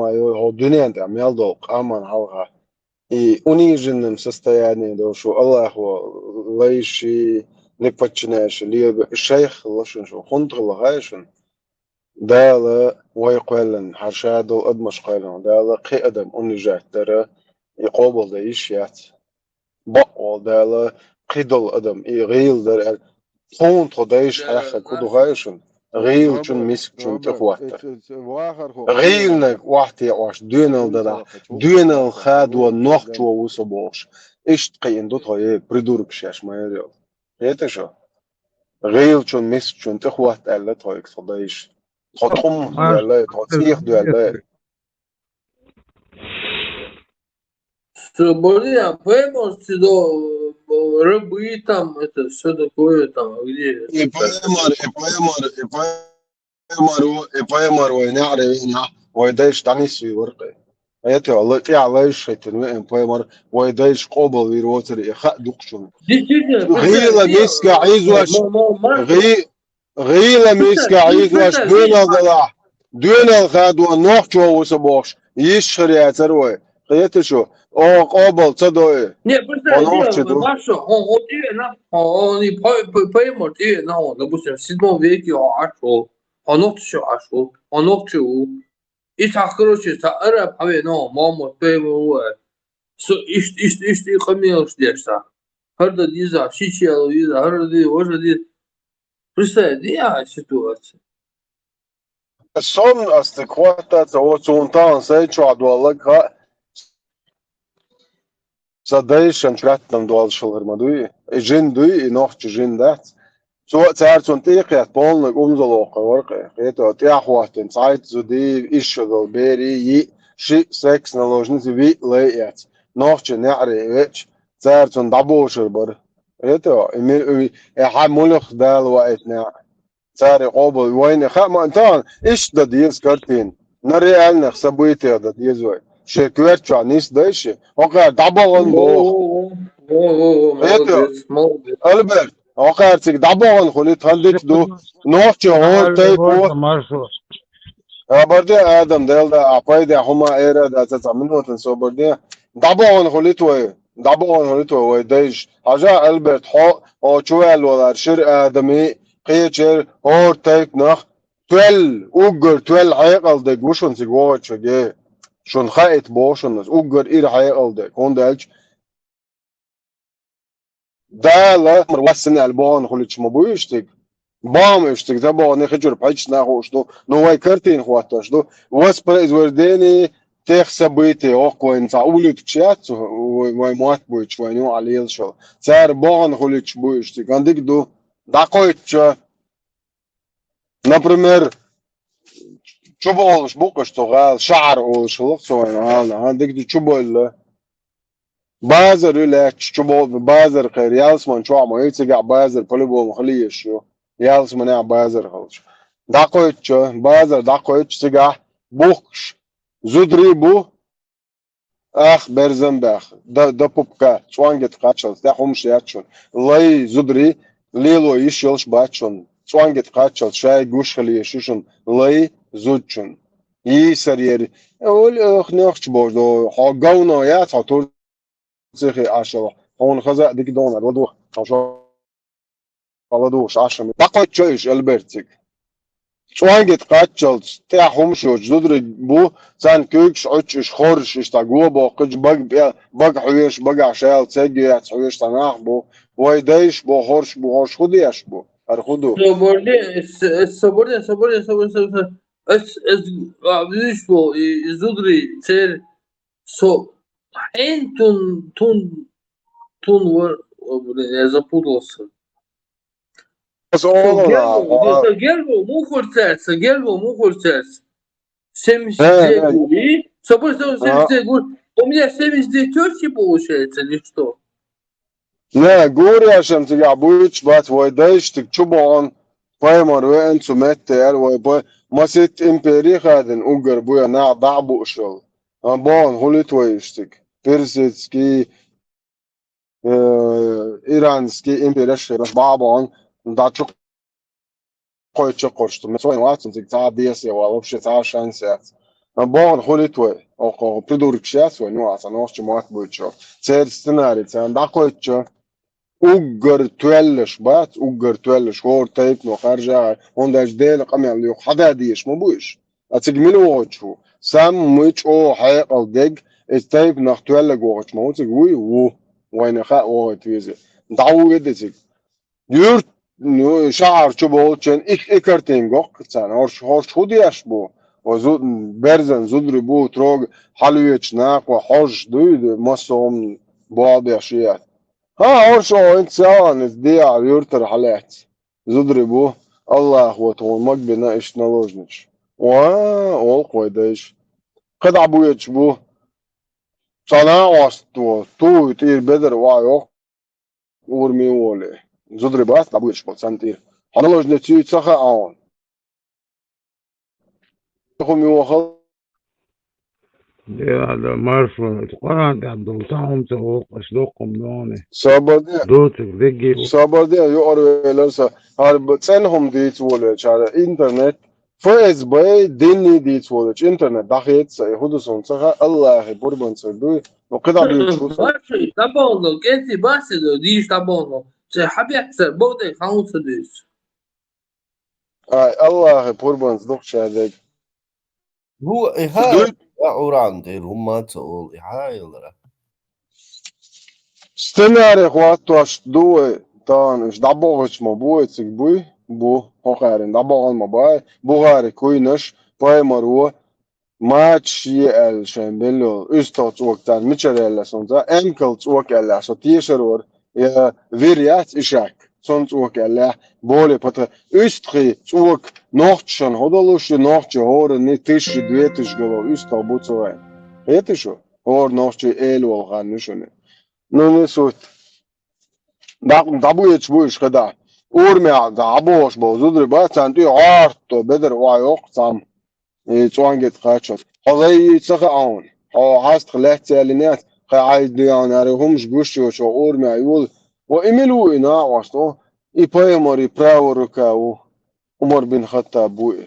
его дунят, а мелдок, аман халха. И униженном состоянии, да, что Аллаху лайши не подчиняешь, либо шейх лошен, что хунтр лагаешен, да ла вайквелен, харшадо адмаш квелен, да ла قيادم унижать, ترى يقابل ده يشيات بقى ده لا قيدل أدم غيل ده خونت دايش حيخ كودو غايشن غيل شن مسك شن تخواتر غيلنا واحد واش دينال ده دينال خاد ونخت ووسبوش إيش تقين دوت هاي بريدورك شاش ما يريال هيدا شو غيل شن مسك شن تخوات ألا تايك صدايش تخطم ده تخطيخ ده Блин, поймешь, что рыбы там, это все такое там, где... И поймар, ويدايش تانيس في ورقة أيتي والله في علايش هيتنوين поймар ويدايش قابل ويروتر يخاء دقشون غيلة ميسكا عيزوش غيلة ميسكا عيزوش دون الخادو نوحشو وسبوش يشخر يا تروي قيت شو او قابل تصدقي Не, представляете, Маша, он поймет, допустим, в 7 веке он ошел, и так, короче, араб, мама, поймет, ист, и хамил, здесь, харда диза, щичел, диза, харда, уже диза. Представляете, я ситуация. الصوم استقوات هو سونتان سيتشو عدوالك صدايش شنشراتنا دوال شلغر مدوي جن دوي نوخ جن دات سو تعرف سنتيقيات بولنك أمزلوق ورقة قيتو تياحواتن سايت زودي إيشغل بيري شي سكس نلوجنزي في ليات نوخ نعري ويتش تعرف سن دابوشر بر قيتو إمي حمولخ دال وقتنا ساري قوبل وين ما انتان ايش دا ديز كارتين نري النخ سبويتي دا ديز وين شكوير نيس دايش وقع دابون بو البرت وقع تك دابون خليت خليت دو نوخش هون تايبو بردي ادم ديل دا اقايد هما ايرا دا تتعملوا تنسو بردي دابون خليت وين دابون خليت وين دايش حاجه البرت حو او شوال ولا شر ادمي قيتشر اور تايك نخ 12 اوغر 12 حيقل دك وشون سيغوات شجي شون خايت بوشنس اوغر اير حيقل دك هون دالش دالا مرسن البون خليتش مبويشتك بام اشتك دابا نخجر بحيش ناخوش دو نواي كارتين خواتاش دو واس بريز ورديني تيخ سبيتي اوكوين تعولي تشات وي موات بويتش وينو عليل شو سار بون خليتش بويشتك عندك دو داقويتش например чуболш букаш тогал шар олшулук союн عندك دي чубол بازر لا чубол بازر خير يالسمن شو عم يتسقع بازر بلبو مخليه شو يالسمن يا بازر خلص داقويتش بازر داقويتش سقع بوكش زدري بو اخ برزن باخ دا بوبكا شوانجت قاتشل دا همش ياتشون لاي زدري ليلو يشيلش باتشون شوانجت قاتشل شاي جوش خليه شوشن لاي زودشون يسرير اول اخ نخش بوجدو حاجونا يا تعطور سيخي عشرة هون خزق ديك دونا ودو عشرة دوش 10 دقيقة تشيش البرتك شوانجت قاتشل تاع همشو زدري بو سان كوكش عتش خورش اشتاقوا باقج بق حويش بق عشال تسجي حويش تناح بو ويديش بو هورش خوديش بو أرخدو Соборне. Видишь, что изудри цер я запутался. Гербо мухорцец. 79 гули. Соборне 79 гули. У меня 79 тёрки получается, или что? لا جوري عشان تجعبوش بات ويدايش تكتبون بايمر وين سمتر ويبا ما ست امبيري خادن اوجر بويا نا ضعبو شغل بون هوليت ويشتك بيرسيتسكي ايرانسكي امبيرش بس بابون دا تشق قوي تشقرشت مسوين واتن تك تاع ديسي ولا بشي تاع شانسات باغن خوليتوي او بدورك شاس ونو اصلا نوش جماعت بوتشو تير سيناريو تان داكوتشو اوغر تويلش بات اوغر تويلش هور تايب نو خارجا ونداش ديل قمع ليو حدا ديش مو بوش اتجملو وچو سام موچ او حي او ديج استايب نخ تويل غوچ مو تگوي و وين خا او تيزي داو يدتي يور شعر چو بولچن اكرتين غوك تان هورش خودياش بو وزود برزن زودري بو تروج حلويتش ناق وحوش دويد مصوم بعض اشياء ها هورش او انسان ازديع يورتر حالات زودري بو الله وتون مقبنا ايش نلوجنش وا قويدش قد عبويتش بو صناع واستو تو يطير بدر وايو ورمي وولي زودري باس عبويتش بو سنتير حنلوجن تي تسخا اون تخمي وخل Ja, de marfa, het Koran gaat door taam te ook, als lokom none. sabadea Dood ik digi. sabadea يقروا هر سنهم ديت ولا على انترنت فاز باي ديني ديت ولا انترنت دخيت يهودسون صخا الله بربن سدوي وقطع بيتشوف Başı tabanlı, kendi bahsediyor, diş tabanlı. Habiyatsa, bu da kanıtı diyor. الله بربن صدق شادك هو إهاي أوران دير هم تقول إهاي ولا ستناري خواتواش دوي تان اش دبوغش مبوي تسكبوي بو هوخارين دبوغن مباي بوغاري كوينش باي مرو ماتش يال شامبيلو استوت وقتان ميتشريلا سونتا انكلز وكالا سو تيشرور يا فيريات اشاك سونت وكالا بولي بتا استخي وك نوختشن هودولوش نوختش هور ني تيش دويتش غلو استو بوتسوين هيتشو هور نوختش ايلو غانشونه نو نسوت دابويتش بوش خدا اورميا دابوش بوزودري باتانتي عارتو بدر وايوق سام يتوانجت خاتشوت هذي تسخون هو عاست خلات سالينات قاعد ديان ارهمش بوشو شو اورميا يقول وإملو إنا واسطو إباي ماري براوركاو عمر بن خطاب بوي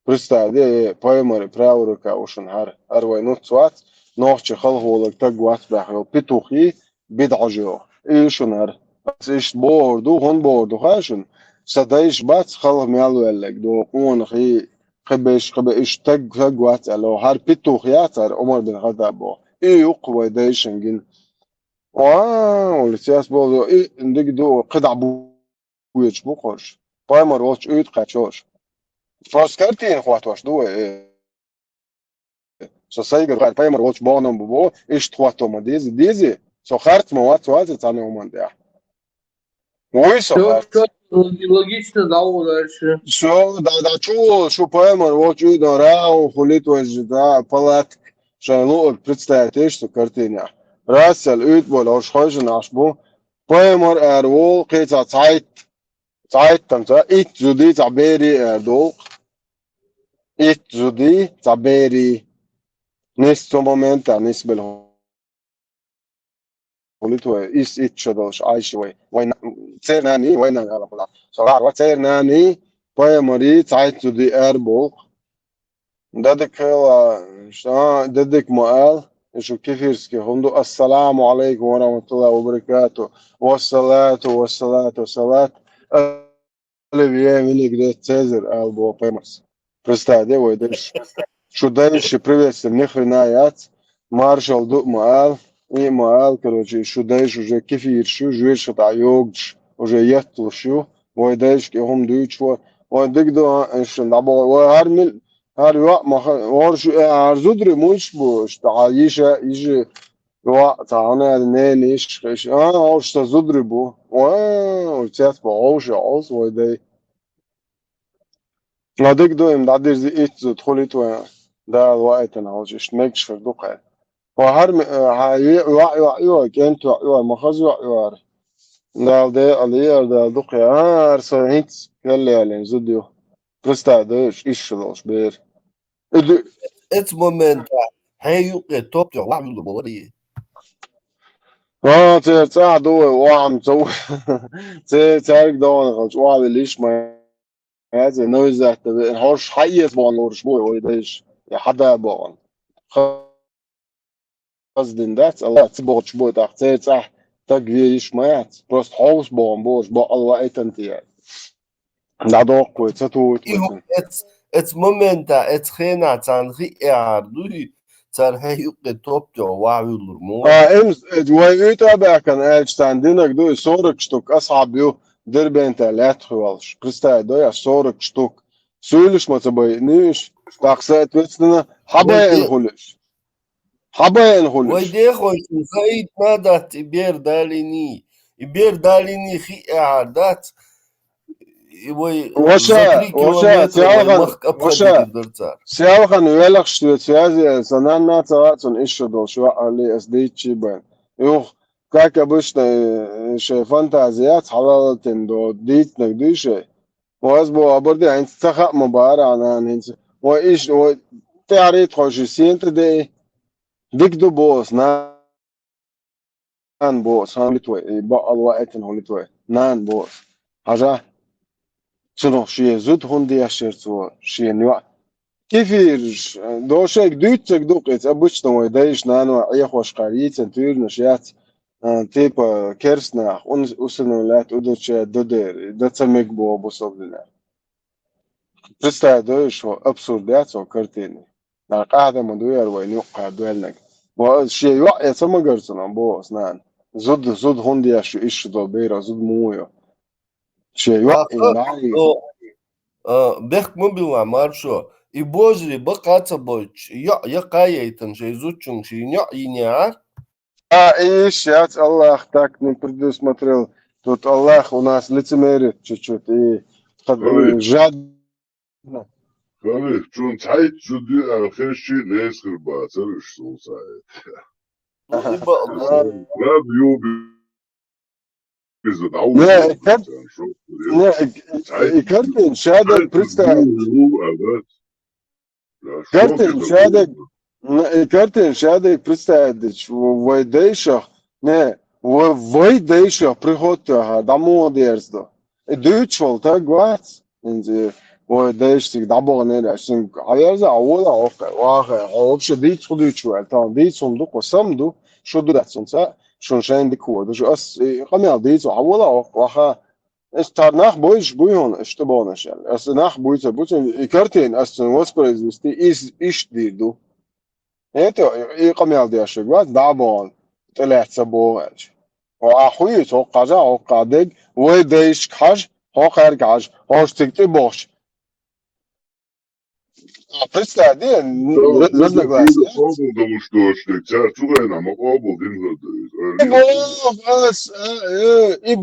برستا دي باي ماري براوركاو شنهار أروي نوت سوات نوخش خلهو لك تقوات بحيو بتوخي بدعجو شنهار بس إيش بوردو هون بوردو خاشن سدايش بات خله ميالو لك دو قون خي خبش إيش تقوات لو هار بتوخياتر عمر بن خطاب بو يقوى دايشنجن والسياس بولو نديك دو قطع بويتش بوقش بايمر واتش قاتشوش فاسكرتين خواتواش دو سو سايجر غير بايمر واتش بونم بو خواتو ما ديزي سو خارت موات واتش تاني ومن ده ويسو خارت Логично дало дальше. سو دا شو بايمر واتش راو خليتو دا палат شانو представляешь что картиня راسل ütbol ausscheuchen ashbo بايمر ارو قيتا Zeit تمتا إت زودي تعبيري دو إت زودي تعبيري نستو مومنتا نسبة لهوليتو إس إت شدوش عايش وين تير ناني وين أنا بقول صراحة وتير ناني باي مري Zeit زودي أربو دادك دادك مقال شو كيفيرسكي هندو السلام عليكم ورحمة الله وبركاته والصلاة Оливье Великий Цезарь Албо Пемас. Представьте, вы дальше. Шудайший приветствие, ни хрена яц. Маршал Дук Маал. И Маал, короче, шудайш уже кефиршу, жуешь от айогдж, уже ятлушу. Вы дальше, кихом дуйчво. Вы дигду, что набо, вы армил, арва, воршу, арзудри мучбу, что аиша, иже, تعالى نانيش اوش تزدربو وتيات باوش اوز ويدي ناديك دوم دادير زي ايت تدخلت و ده الوقت انا عاوزش نكش في الدقة وهر هاي يو كنت يو مخز يو ده ده عليه ده دقة ارسل هيت يلا يلا زديو برستادش ايش دوش بير إت مومنت هاي يوقي توب يو وعمل بوري تساعد دو وعم تسوي تساعد دو خلص وعلى ليش ما هذا نوزة هورش حيز بون ورش بوي ويدش حدا بون قصدين دات الله تبغش بود أختي صح تجيش مات بس حوس بون بوش بقى الله إتنتي نعدوق وتتوت Ihu et momenta et khena tan ri'ardu tan hayuqe topjo wa'ulur mo. إمس جواي تابع كان أجتاندينك دو صورك شتوك أصعب يو دربين تلات خوالش قصة دويا صورك شتوك سولش ما تبينيش تقصيت ويتنا حباين خلش حباين خلش Wayde khoysun Said nadat iber dalini khi'ardat way وشا zakri kilometre way سيالخن mak وشا apadi سيالخن ويلخ شتوت سيازي سنانا تغاتون إيشو دو شو علي أسديتشي بين يوخ كاكا بشتا شي فانتازيات حلالتين دو ديت نقديشي واسبو أبردي عين تخاء مبارا عن هنس وإيش تعريت خوش سينت دي ديك دو بوس نان بوس هان لتوي بقى الوقت هون لتوي نان بوس حاجة شنو شي زود هندي أشرتو شي نوع كيفير دو شيك دوتك دوقيت أبوش نوي دايش نانو عيخ وشقاريت انتوير نشيات تيبا كيرسنا أسنولات أدوش دودير داتسمك بو بوصل Представляю, что абсурдация картины. На каждом дуэре войну кардуэльник. Бо шею я сама говорю нам бо знан. Зуд хунди я шу ищу долбейра зуд мую. Шею и най. Бех мобила маршо и божри бакаца боч я каятан жезучун шиня иняр. Ищ, я Аллах так не предусмотрел. Тут Аллах у нас лицемерит чуть-чуть и жадно. Tabii, çünkü çay sütü her şey ne sıkılmaz, sarış olsaydı. Radyo bize davul. Не, картин шадек представь. Картин шадек представь. Вайдейшах, не, вайдейшах прихотя, дамо дерзда. Дучвал так гвац. Инде وده دعبوا غنينا عشان عيارزة عوضة واقع عوضش دي تخدو شوال طبعا دي صندوق وصمدو شو دو داتسون سا شون شاين دي كور دو أس قمي دي عوضة واقع استار بويش بويهون اشتبانش يعني أس بويته يكرتين أس وسبرز وستي إيش دي دو إنتو قمي دي أشجوات دعبوا طلعت سبوغاج وأخوي توقع جا وقع ديك ويديش كحج هو خارج عج هوش تكتب باش Представь, нужно глаз. Потому что чугай нам обл И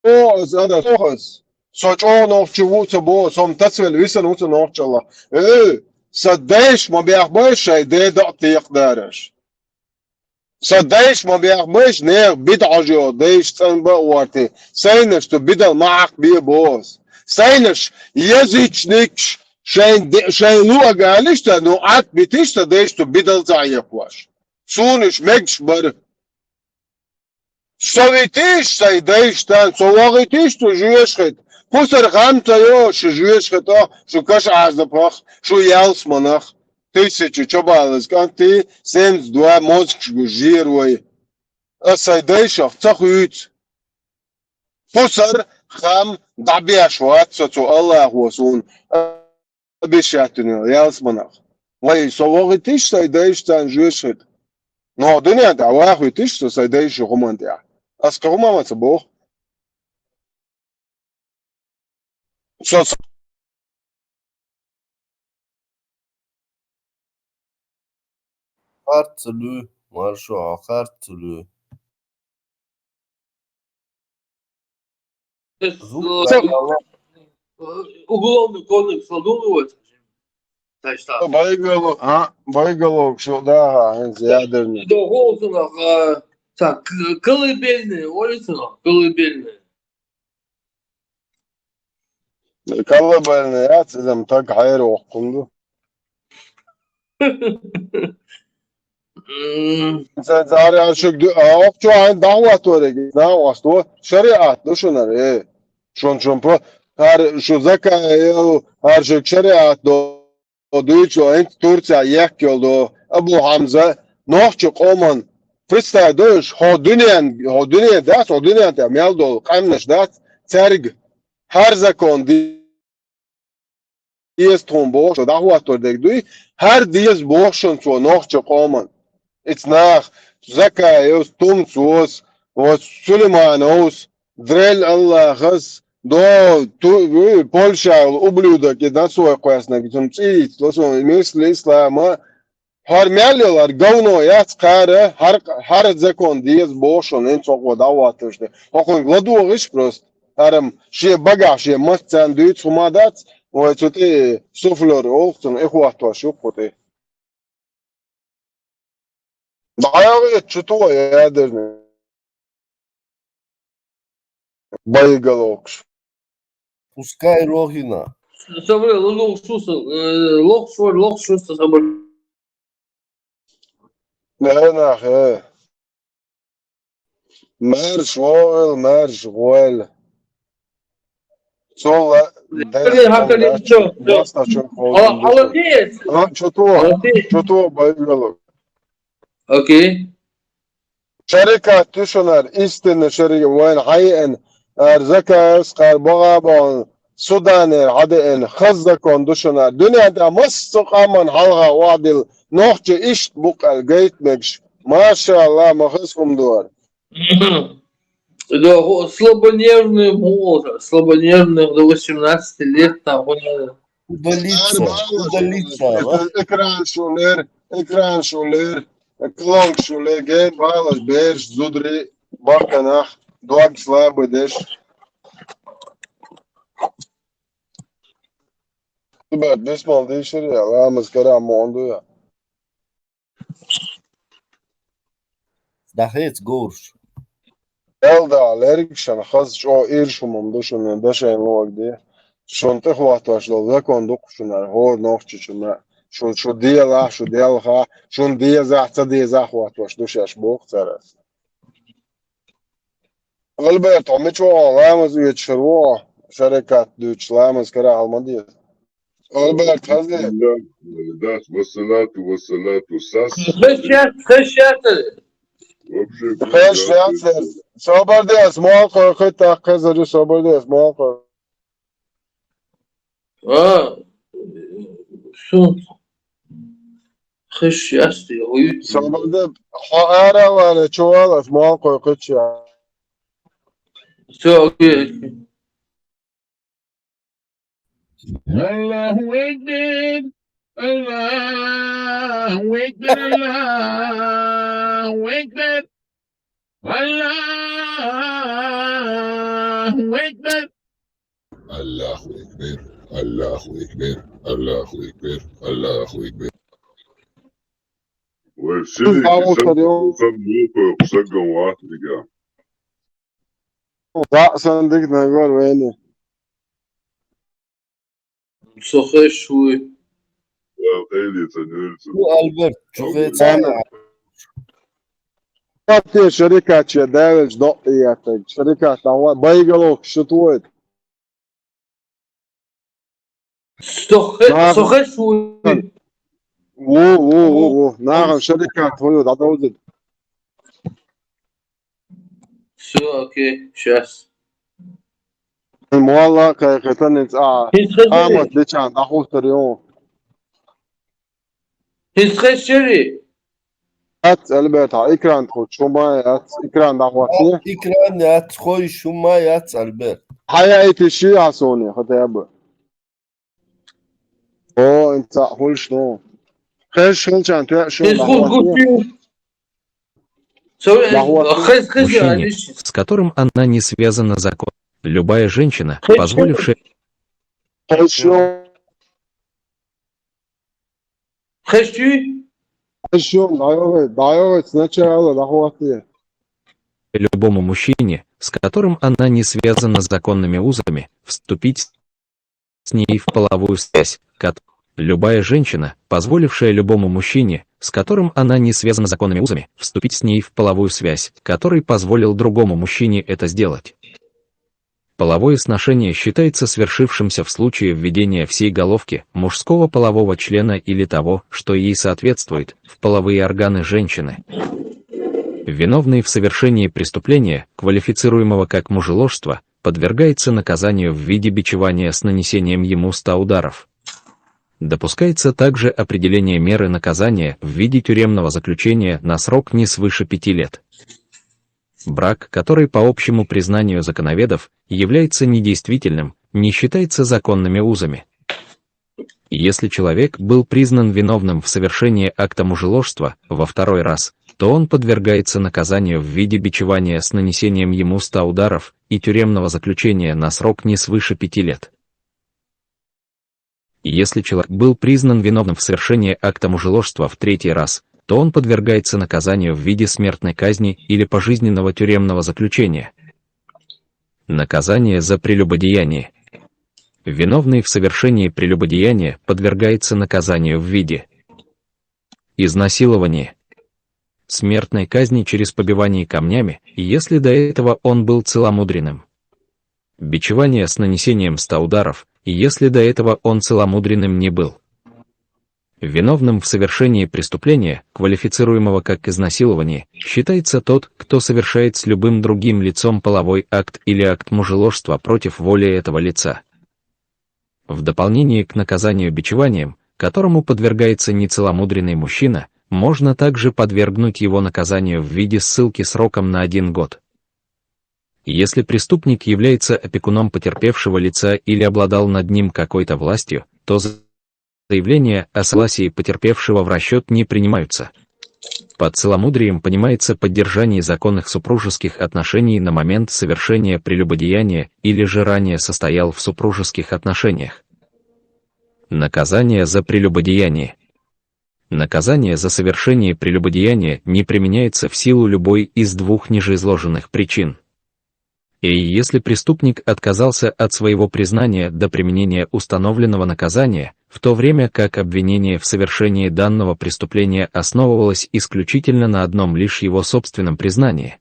бос, это тохас. Сочо ночевуца бос, он тацвел висен уца ночала. Садеш ما بيعبش ده دقيق دارش. صدقش ما بيعبش نه بدعجو ديش تنبا وارتي. سينش تبدل معك بيه بوس. سينش يزيچنيكش شاين لو قالش تنو عت بتيش تديش تبدل زعيق واش. سونش مكش بر. سويتيش سيديش تن سواغيتيش تجويش خد. پسر خمتا يو شجويش خدا شو كش عرض پاخ شو يالس مناخ. Тысячи чобалыз канти сенс дуа мозг жируй. Асайдейшах цахуйц. Пусар хам дабиашват соцу Аллах восун. Абишатыны ялсманах. Вай совогитиш сайдейш тан жуешет. Но дуня да вахуйтиш со сайдейш хумантя. Аскарумамаца бог. Соц Hartlı marşo hartlı. Уголовный кодекс задумывается. Байгалок, что да, ядерный. Доголсонах, так, колыбельные, улицах, колыбельные. Колыбельные, я там так хайр оқынды. زاري عشان أوقات عن دعوة ورجع دعوة استوى شريعة دوشنا شون برو هر شو ذكاء هر شو شريعة دو Deutsche ent Turcia yak yoldu. Abu Hamza nohçuk oman freestyle dövüş ho dünya das o dünya da meldo qamnaş das serg her zakon dies tombo da huator degdui her dies boşun so nohçuk oman it's nach Zakayos Tumsus was Süleymanos Drel Allah'ız do Polşa ублюдок jedan svoje kojasnak zum cic to su misli islama harmeliolar gavno yac kare har zakon dies boşon en çok davatıştı. Okun gladu iş prost aram şey bagaj şey mastan düt sumadat o çote suflor olsun ehvatwa şu kote. Dayağı çutuğa yaderni. Байгалокш. Пускай Рогина. Собри, лох шуса собри. Nena he. Marş voel. Sola. Basta çok oldu. Молодец. Çutuğa baygalok. Окей. شركة تشنر إستن شركة وين حيئن أرزكا سقر بغابون سوداني عدئن خزكون دشنر دنيا دا مستقى من حلغة وعدل نوحجي إشت بقى الجيت بكش ما شاء الله ما خصكم دور Да, слабонервный возраст, слабонервный до 18 лет там. Удалиться. إكران شولير Klonk šulē gēn bālas bērš zudri bakanah dog slāba deš. Tibēt bismaldīši ir jā, lēmas karā mondu jā. Dahēc gurš. Eldā lērikšana khaz o iršumum dušana dašain log die. Šon te hvātoš dal zakon dukušana hor nohčičuna. Şu diela, şu dielha, şun dieza hvātoš dušaš bukceres. Alberto, mičo lēmas iečšarvo šarekat duč lēmas karā almadies. Albert, hazdiet. Да, вассалату, сас. Хрещатели. Вообще, Хеш jācer. Sobardies, molko, hitā, kazaru sobardies, molko. Sunt хрещатели. Sobardies, ārā vāre čovalas, molko, hitā. Все, окей. Allahu Akbar, Allahu Akbar, Allahu Akbar, Allahu Akbar. Allahu Ekber, Allahu Ekber, Allahu Ekber, Allahu Ekber. Василий, сам глупо, сагом Африка. Sen dik ne gör beni. Сухой швы. Элица, нельца. Bu Albert. Çuvetsana. Katı şirkatçı devlet dolayıdır. Şirkattan var. Baygalok şutuğu. Сухой швы. Во. Нағым şirkat oluyor. Dadavuzid. Все, окей, сейчас. Mualla kayıkatan et. Ahmet geçen. Ahustırıyor. Хрещатели. At elbette. İkran tut. Şuma at. İkran davası. İkran yat. Koy şuma yat Albert. Hayati şia soni. Hadi bu. O inta hulş no. Kış hulçan tu şu. Мужчине, с которым она не связана законом. Любая женщина, позволившая Kışın. Хрещу. Kışın. Dayo сначала davası. любому мужчине, с которым она не связана законными узами, вступить с ней в половую связь. Любая женщина, позволившая любому мужчине, с которым она не связана законными узами, вступить с ней в половую связь, который позволил другому мужчине это сделать. Половое сношение считается свершившимся в случае введения всей головки мужского полового члена или того, что ей соответствует, в половые органы женщины. Виновный в совершении преступления, квалифицируемого как мужеложство, подвергается наказанию в виде бичевания с нанесением ему 100 ударов. Допускается также определение меры наказания в виде тюремного заключения на срок не свыше 5 лет. Брак, который по общему признанию законоведов является недействительным, не считается законными узами. Если человек был признан виновным в совершении акта мужеложства во второй раз, то он подвергается наказанию в виде бичевания с нанесением ему 100 ударов и тюремного заключения на срок не свыше 5 лет. Если человек был признан виновным в совершении акта мужеложства в третий раз, то он подвергается наказанию в виде смертной казни или пожизненного тюремного заключения. Наказание за прелюбодеяние. Виновный в совершении прелюбодеяния подвергается наказанию в виде изнасилования, смертной казни через побивание камнями, если до этого он был целомудренным, бичевание с нанесением 100 ударов, если до этого он целомудренным не был. Виновным в совершении преступления, квалифицируемого как изнасилование, считается тот, кто совершает с любым другим лицом половой акт или акт мужеложства против воли этого лица. В дополнение к наказанию бичеванием, которому подвергается нецеломудренный мужчина, можно также подвергнуть его наказанию в виде ссылки сроком на 1 год. Если преступник является опекуном потерпевшего лица или обладал над ним какой-то властью, то заявления о согласии потерпевшего в расчет не принимаются. Под целомудрием понимается поддержание законных супружеских отношений на момент совершения прелюбодеяния или же ранее состоял в супружеских отношениях. Наказание за прелюбодеяние. Наказание за совершение прелюбодеяния не применяется в силу любой из 2 нижеизложенных причин. И если преступник отказался от своего признания до применения установленного наказания, в то время как обвинение в совершении данного преступления основывалось исключительно на одном лишь его собственном признании.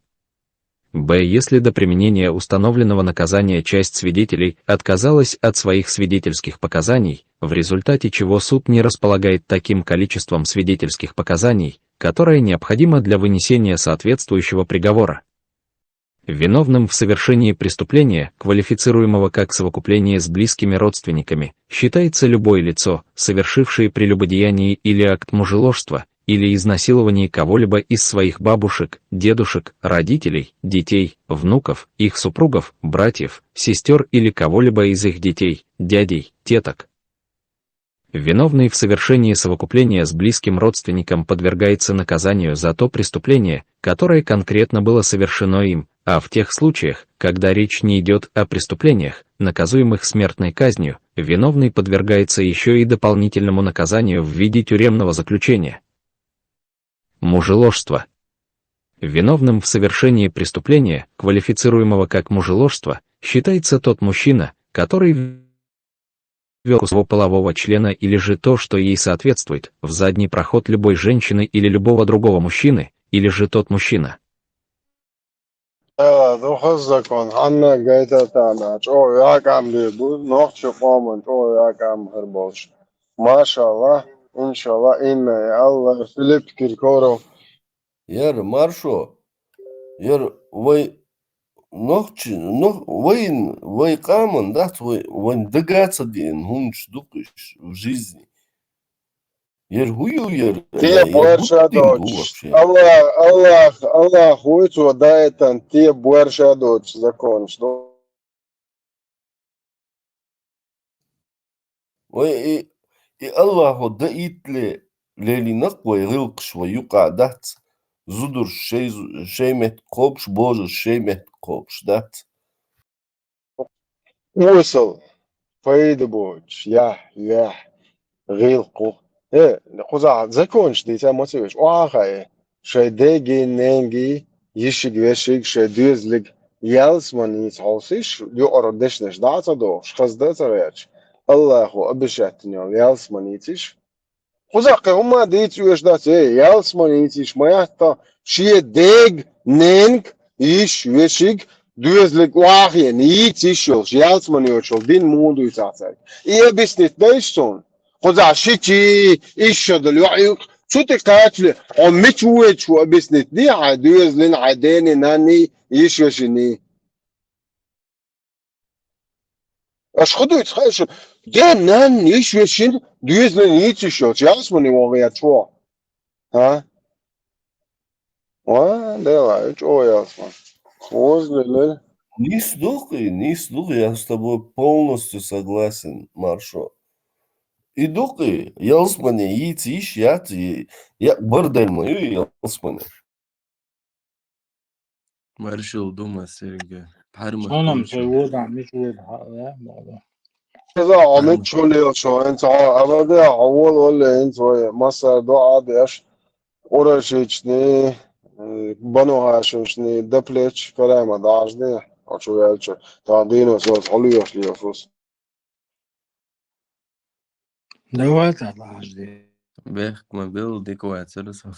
Б. Если до применения установленного наказания часть свидетелей отказалась от своих свидетельских показаний, в результате чего суд не располагает таким количеством свидетельских показаний, которое необходимо для вынесения соответствующего приговора. Виновным в совершении преступления, квалифицируемого как совокупление с близкими родственниками, считается любое лицо, совершившее прелюбодеяние или акт мужеложства, или изнасилование кого-либо из своих бабушек, дедушек, родителей, детей, внуков, их супругов, братьев, сестер или кого-либо из их детей, дядей, теток. Виновный в совершении совокупления с близким родственником подвергается наказанию за то преступление, которое конкретно было совершено им, а в тех случаях, когда речь не идет о преступлениях, наказуемых смертной казнью, виновный подвергается еще и дополнительному наказанию в виде тюремного заключения. Мужеложство. Виновным в совершении преступления, квалифицируемого как мужеложство, считается тот мужчина, который ввел своего полового члена или же то, что ей соответствует, в задний проход любой женщины или любого другого мужчины, или же тот мужчина. Закон. Анна Гайтатана. О, я камли буд, ночью помню, о, я кам херболш. Машаллах, иншаллах, инна, Аллах, Филипп Киркоров. Яр маршо, яр вы ночи, вы камон, да, вы догаться день, хунч дукиш в жизни. Яр хую, яр Те больше дочь. вообще. Аллах, хуйцу дает, те больше дочь, закон. Вы и Аллаху да итле лелинак вы рылк свою кадат. Зудур шеймет копш, боже шеймет копш, да. Уысыл, фейді боч, я, ғилқу. Құза, законч, дейте мотивеш. Оағай, шайдеги, ненги, ешік, вешік, шайдюзлік, ялсман, ниц холсиш, ю ородешнеш, дата до, шхаздата реч. Аллаху, абишаттиньол, ялсман, нициш. Құзақы, ума дейт юеш дата, ялсман, нициш, маятта, шие дег, ненг, иш, вешік, Duizelig wagen niet isol, jels man yotshol din mundu isatsay. Ie bisnit beishton. Khoza shichi ishod luyuk شوتك تاكل عمت ويتش وبسنت دي عدوز لين عداني ناني يشوشني اش خدو يتخيش دي نان يشوشن دوز لين يتشو جاسمني وغيات شو ها ده لا что ясно возле лель Не слухай, я с тобой полностью согласен, Маршо. И духи, ялсмане, иш, я бордель мою, ялсмане. Маршал дома Сергей. بحر صنم مختلف سيود عميش ود حقا إذا عملت شو اللي شو أنت أبدا أول ولا أنت مصر دعاء ديش ورشيشني بنو هاشوشني دبلتش كلام داعشني أشوف يالش تعدينه صوت عليوش ليفوس دوات العجدي بيخك ما بيل ديك واحد سلسل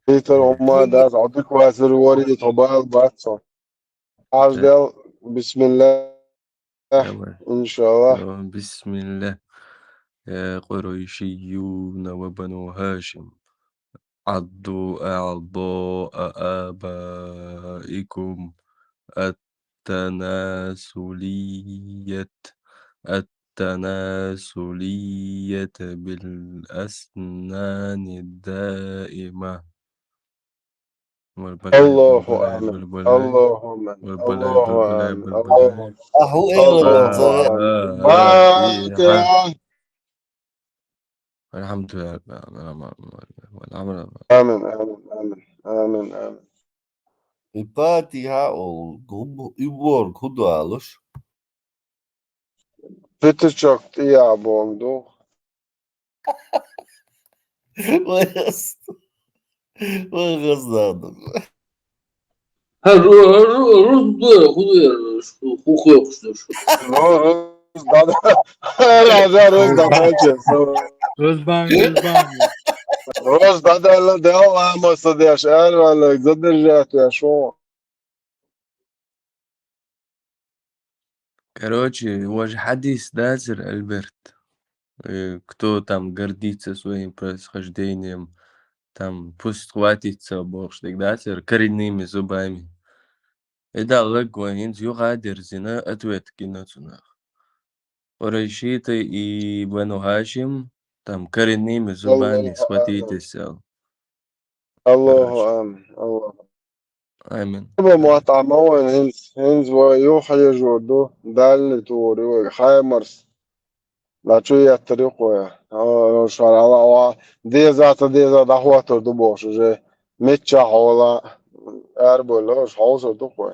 بيتر وما داز عطيك واسر وري طبال باتسون عجدل بسم الله إن شاء الله بسم الله يا قريشيون وبنو هاشم عضوا أعضاء آبائكم التناسلية بالأسنان الدائمة الله آمين اللهم الله آمين الله أهو إيه الله آمين فاتحة الحمد لله والعمل آمين آمين آمين آمين آمين الفاتحة يبور كدو علوش. Bitte çok iyi oldu. وغصنا Roz dada. Raja Roz dada çeso. Özbami Roz dada la devam masa de aşar valla zadırjat ya şu. Короче, его же хадис дазер Альберт. Кто там гордится своим происхождением, там пусть хватится Бог, что дазер коренными зубами. И да, лэгуанин югадер зина ответ киноцунах. Орайшита и Бену Хашим там коренными зубами схватитесь. Allahu amin. Allah. Амин. Bu muhatamawin hins ve yuhya jordo dal turi ve haymars. La çuya triqo ya. Şar Allah de zata dahwa turdu boş je mecha hola erboloş hausa duqo.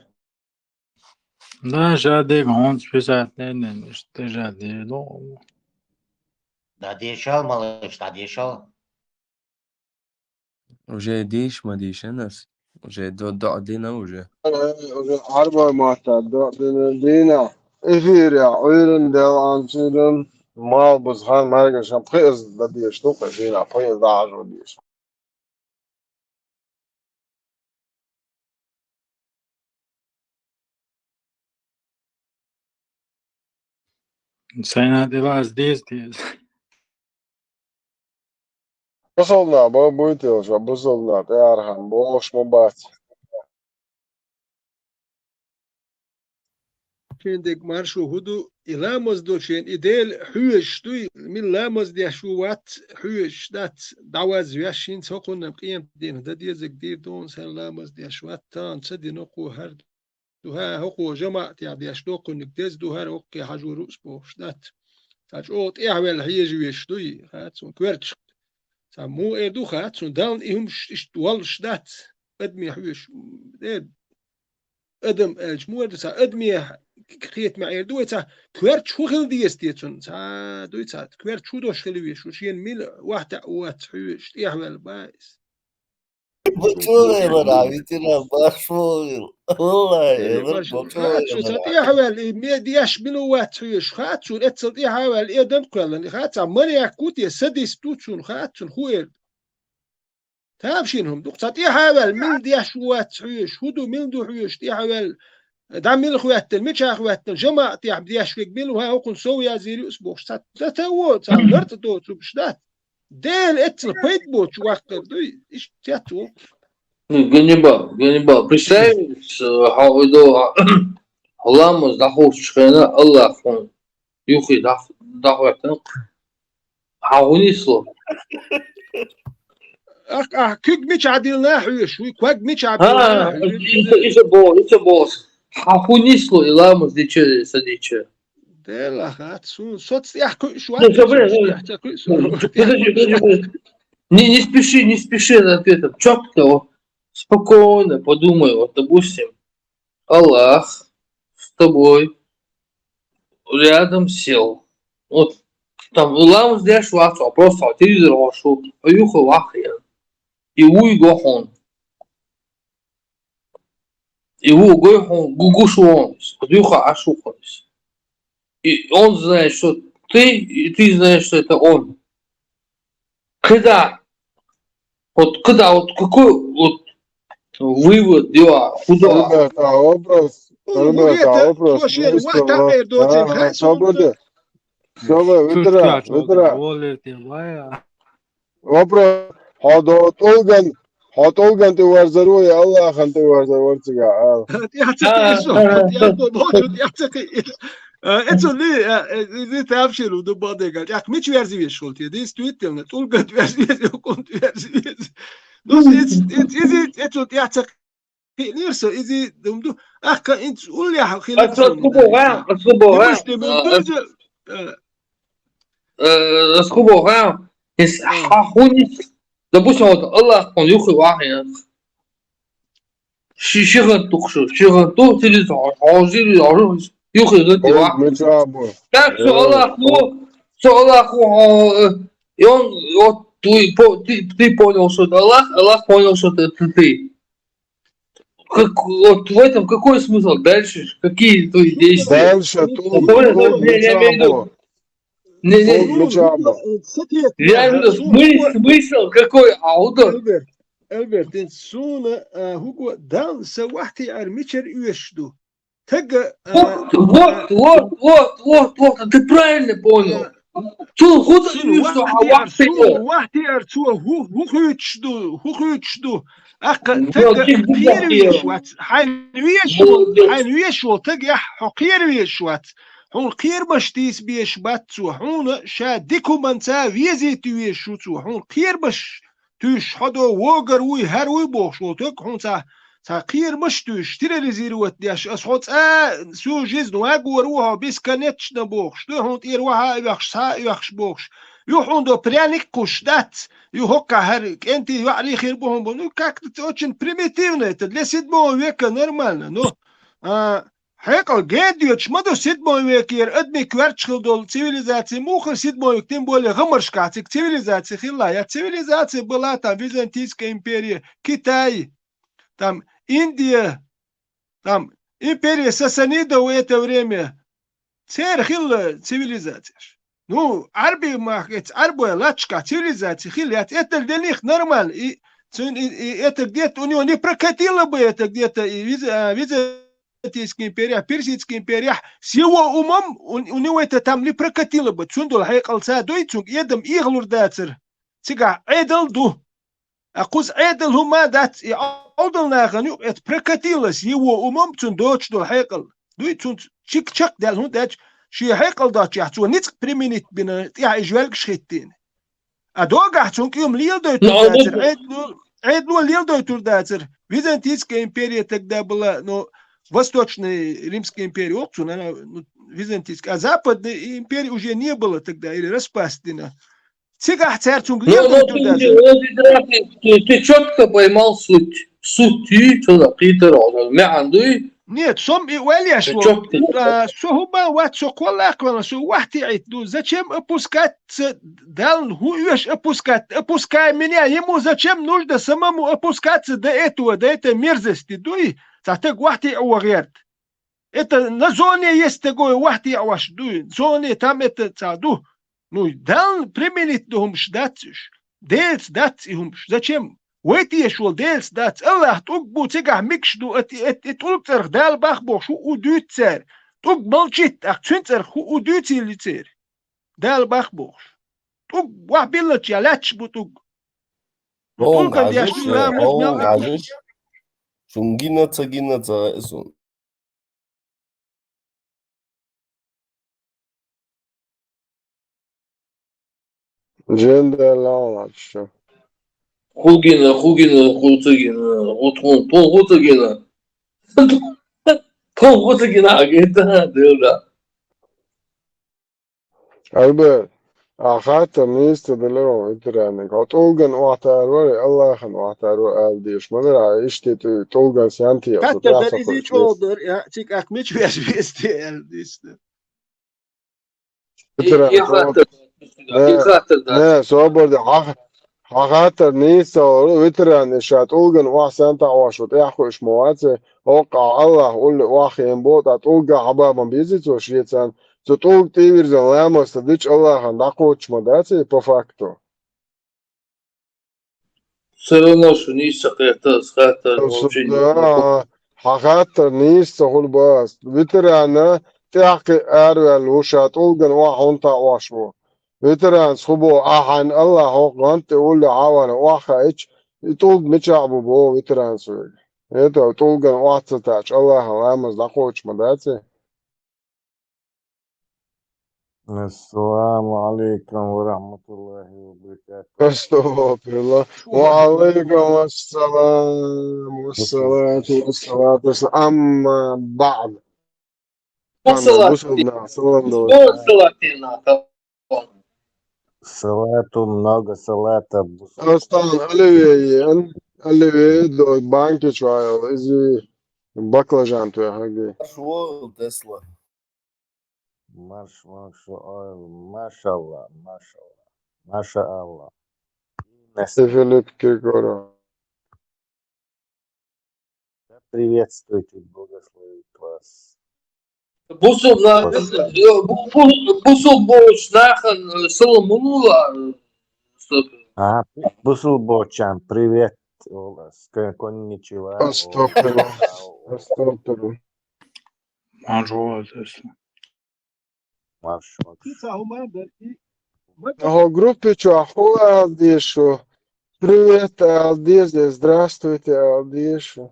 Da جادي هون списательный işte جادي no Да дешал, малыш, да дешал. Уже диш, мадиш, нас. Уже до дина уже. Arba muhtadda dina ifira uyrin devansırın mal buzhan mergeşen pıyız da diye ştuka dina pıyız da ajo diye. Sen de vas diz. Busolna bu buytuşa busolna Erhan bu hoş mu bat. Kendek marşu hudu ilamos doçen idel hüş duy min lamos dia şu wat hüş dat davaz yaşin sokun qiyam din da diyezek dir don sen lamos dia şu wat tan sadin oku her duha hoku jamaat ya dia şu kun dez duhar okki hajurus bo dat taç ot ihvel hiyeji yeş duy hat son kwerch samu edu hat son down ihum wal dat admi hüş ادم جمهور تسا ادمي خيت معير دويتا كوير شو خل ديستيتون تا دويتا كوير شو دوش خلويش وشين ميل واحد وات حوش يحمل بايس بطولة يا مرعبي ترى باشمول والله يا شو صار يحمل مي دياش ميل وات حوش خاتون اتصل يحمل ادم كلن خاتا مريا كوتي سديس توتون خاتون خوير تابشينهم دوق صار يحمل ميل دياش وات حوش هدو ميل دو حوش يحمل دام الخواتل مش اخواتل جماعة يا بدي اشفيك بيلو ها هو سو يا زيري اسبوع سات ده هو صار نرت تو شدات ديل اتل بيت بوت وقت دوي ايش تياتو Ганнибал, представь, Halamız da hoşçakala Allah'ın yuhi davetini havunislo. كيك مش عدلنا حوش وكواك مش عدلنا İşte boz. Havunislo ilamız diçe sadiçe. ديل اخات سو صوت يحكي شو Подожди. Не спеши с ответом. Четко, спокойно подумай. Вот, допустим, Аллах с тобой рядом сел. Вот там ламс деш вахту, просто телевизор вошел, поюхал вахрен. И уй гохон. И уй гохон гугушуонс, подюха ашухонс. И он знает, что ты, и ты знаешь, что это он. Когда вот какой вот вывод дела, куда? Ребята, вопрос. Ребята, вопрос. Свобода. Вопрос. Hot olgan te varzaru ya Allah han te varzar varsiga. Eto li tavşelu do bodegal. Jak mi verzi szult, jest tuitel, olgan verzi kont verzi. Dus eto jacek nirso izi dumdu. Aka int ul ya khilaf. Скубо, если хахунит, допустим, вот Аллах, он юхи вахи, шихан тухшу, телевизор, юхи гати вахи. Так что Аллах, и он, вот ты понял, что это Аллах понял, что это ты. Вот в этом какой смысл? Дальше какие твои действия? Дальше реально смысл какой аудо? Albert, in zone hugo dan se wachti армичер уешду. Тега Вот, ты правильно понял. وقتی ارتو هوخوچدو اقا تگ خيرويشوات حنويشو تگ حقيرويشوات هون خير بشتيس بيش باتسو هون شادكو منتا ويزيتويشو تو هون خير بش توش حدو وگر وي هر وي بوخشو تگ هون تا خير مش توش تيريزيروات دياش اسحوت سو جيز نواغو روها بيسكانيتش نبوخش دو هون تيروها يخش بوخش يوحون دو بريانيك كوشدات يوهوكا هرك انت يعلي خير بهم بنو كاك تتوچن بريميتيفنا تدلسيد بو ويكا نورمالنا نو حقل جاديوش مدو سيد بو ويكير ادمي كوارتشخل دول цивилизации мухар сид бо тем более гамаршкацик цивилизации хилая цивилизация была там Византийская империя, Китай, там Индия, там империя Сасанида в это время. Церхил цивилизация. Ну, арби махец, арбо лачка цивилизация хилят. Это для них нормально. И это где-то у него не прокатило бы это где-то и Византийская империя, Персидская империя. С его умом у него это там не прокатило бы. Цундул хайкал садой, цунг едем иглур дацер. Цыга эдал ду. Акуз эдал хума дац и Одална ханю это прокатилось его умом цун доч до хайкал. Дуй цун чик-чак дал хун дач شي حيقل داتش يحتو نيتك بريمينيت بنا يا إجوالك شخيتين أدوغ أحتون كيوم ليل دوي ترداتر عيد نو ليل دوي ترداتر Византийская империя тогда была, но Восточная Римская империя, опцун, она Византийская, а Западной империи уже не было тогда, или распастена. Цигах царь цунг лил дои турдатер. Ты четко поймал суть что Питер, мянду. Нет, сом и Уэльяш, сухуба ват соколаквана, су вахти айтду. Зачем опускаться? Дал хуешь опускай меня. Ему зачем нужно самому опускаться до этой мерзости? Дуй, так вахти ауагерт. Это на зоне есть такое вахти ауаш. Дуй, зоне там это цаду. Ну, дал применить духом шдатиш. Дец дать им. Зачем? ويتي شو ديلس دات الله تقبو تيجا مكشدو اتولتر دال باخبو شو ودوتسر تقبل جيت اكتنتر شو ودوتي لتر دال باخبو تق وابيلت يالاتش بوتق اون تقول كان دي عجش اشو لا مش اون نال عجش شون جينا اسون جند لا شو خوگینا خوتگینا خوتون خوتگینا خوتگینا اگه دیولا البته آخات نیست دلوا اترانه که توگن واتروی الله خن واترو آلدیش مگر عیشتی توگن سنتی از حتى در تعرف ازي كويس تشودر يا تيك اكمش بيش بيستيل ديست iyi اترانه خاطر iyi نه خاطر da. نه صبر ده خاطر نیست وترانه شات توگن واسنت عواشو تأخوش مواتي وقع الله قول واخين بوت توگا عبابا بيزيت وشيتان توگ تيرزن لامس تديش الله خن داقوش مداتي بفاكتو Все равно, что не сахата, сахата вообще не знаком. خاطر نیست هول باست وترانه تحقي أروال وشات أولجن وحنطا واشو وتران صبو أحن الله هو قانت أقول عاون وحا إيش يتوج متشعبو بو وتران سوي إيتو توجن وحتتاش الله لامز دقوش مداتي السلام عليكم ورحمة الله وبركاته. استغفر الله وعليكم السلام والصلاة والسلام أما بعد أنا بوصلنا صلى Салатина. Салату много салата. أصلا ألوي دو بانكي شوية إزي بقلجان تو حقي شو تسلا ما شاء الله ما شاء الله. Филипп Киркоров. Приветствуйте, благословит вас. Busub boş nahan salmonula. Бусулбочан, привет. Конничева. أستغفر كيسا هما درتي Ого, группе Ахула Алдишу. Привет, Алдише. Здравствуйте, Алдишу.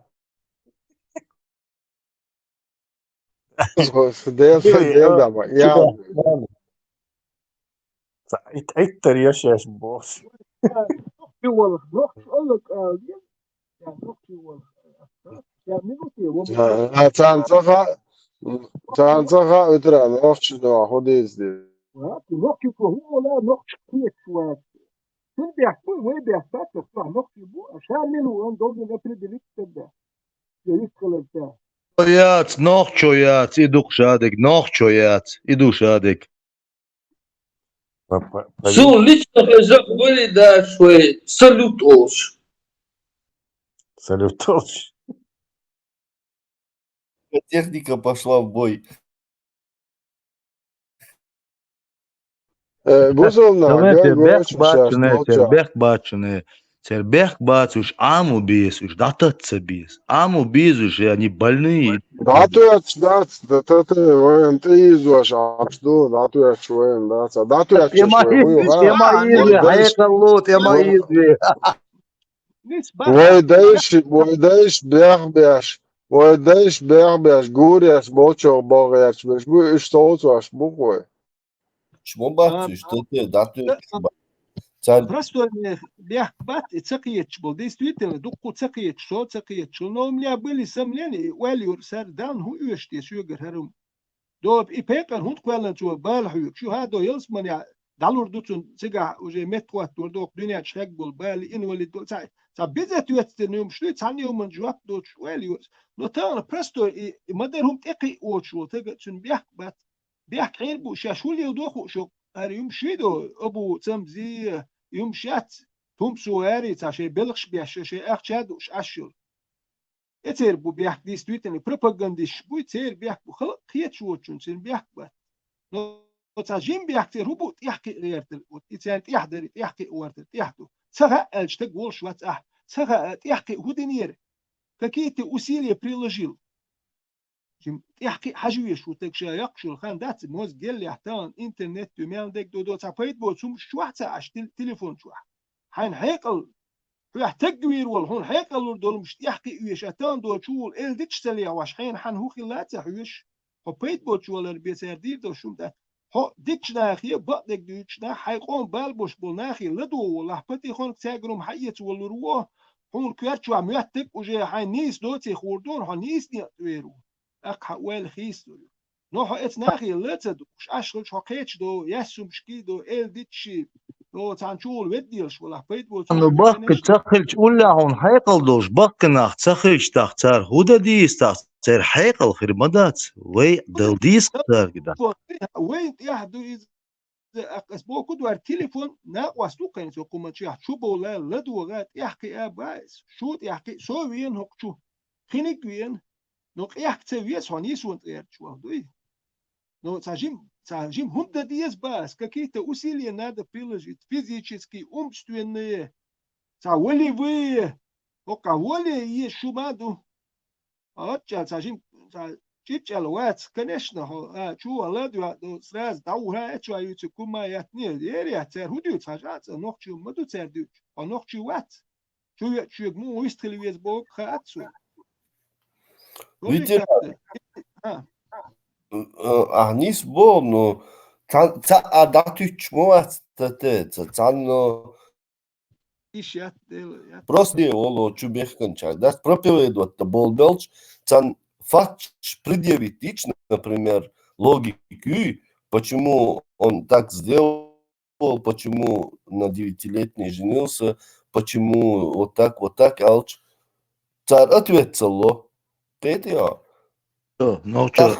Дел дома. Я Иттер яшеш бос. نحكي والله نحكي اقول لك يعني نحكي والله يعني منوتي Танцаха утра ночью ходи здесь. نحكي هو لا نحكي كيف شوية كل بيحكي وين بيحكي تصلح نحكي بو عشان منو ان دوبل نفرد اللي تبدا يدخل البتاع Çoyat, noh çoyat, iduk şadek, noh çoyat, idu şadek. Су лично были, да, что салют олш. Салютош. Техника пошла в бой. Buzulna, Цербех бачуш, аму бис, уж дататься бис. Аму бис уж, они больные. Datujac, datu vajam te izdošās to, datujac vajam dācā, datujac Vajadējuši bērbēš, gūries, bočo, borēč, bet bū iztaucās bukoja. شو باتش что-то дату. Просто бят цакиеч был действительно дукку цакиеч что но у меня были сомнения валюр сардан هو يشتي شو يقهرهم دوب إيبكر هون كوالن شو بالحيو شو هذا يلسمن يا دالور دوتون سجع وجي متوات دوك دنيا شهق بول بالي إن ولي دول سبيزت يوتستنيوم شو تانيوم من جوات دوتش واليوس نو تانا برستو مدرهم تقي وشو تجتون بيحك غير بو شاشولي ودوخو شو هريوم شيدو أبو تمزي يوم شات توم سواري تاشي بلغش بيش شي أخشادوش أشيل يتير بو بيحك دي ستويتني بروباغانديش بو يتير بيحك بو خلق خيات شو تشون بيحك بات نو تاجين بيحك تير هو بو يحكي غير تل يتير يحضر يحكي ورتل يحدو سغا ألش تقول شوات يحكي هودينير какие-то усилия приложил. يحكي حاجة شو تكشى يقشو الخان دات موز قال لي احتان انترنت يمال ديك دو تابيت بو سوم شو حتى عش تليفون شو حين هيقل يحتاج وال هون هيقل دول مش يحكي ويش اتان دول شو ال ديتش تلي واش حين حن هو خلات حوش هبيت بو شو ولا بيسر دير دو شو ده هو ديتش ناخي بدك ديتش نا حيقوم بالبوش بول ناخي لدو ولا حبتي خون تاجرم حيت ولا روه هون كيرتشو عم يحتك وجا حين نيس دوتي خوردون هون نيس نيرو أقح ويل خيستو نوح إتناخي لتدوش أشغل شقيتش دو يسوم شكيدو إل ديتشي دو تانشول وديلش ولا بيت بو انه بق تسخلش ولا هون حيقل دوش بق ناخ تسخلش تختار هودا ديس تختار حيقل خير مدات وي دل ديس تختار كده وين يحدو إذا أسبوع كدوار تليفون ناقواس تو كان سو كوما تشيح شو بولا لدو غات يحكي أبايس شو يحكي سو وين هوك شو خينك وين نوك يحكي ويس هونيس وانت غير شو دوي نو تاجيم هم دا ديس باس какие-то усилия надо приложить физически умственные волевые ока воля есть шумаду таجим чичал вац конечно чу аладу сраз даура чу аюту кума ятни ерия цер худю тажац нохчу маду цердю нохчу ват чу му истрели вес бог хатсу Видите, Anis bo, no, ca adatuć moac tate, просто не оло чубехканчак, да, проповедовать бол белч, цан факт предъявить лично, например, логику, почему он так сделал, почему на 9-летний женился, почему вот так, алч, цар ответцало, это ну так,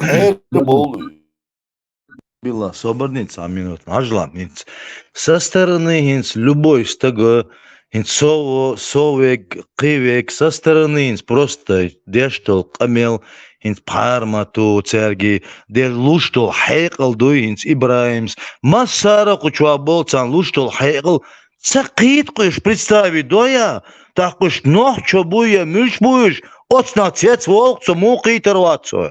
Была соборница, минут, ажла, минц. Со стороны инс любой стого, инс совек, кивек, со стороны инс просто дештол, камел, инс пармату, церги, дер луштол, хайкал дуй, инс Ибраимс, массара кучуа бол, цан луштол, хайкал, цакит куш представить, доя, так куш нох, чо буя, мюш буш, оцна цец волк, цому китервацу.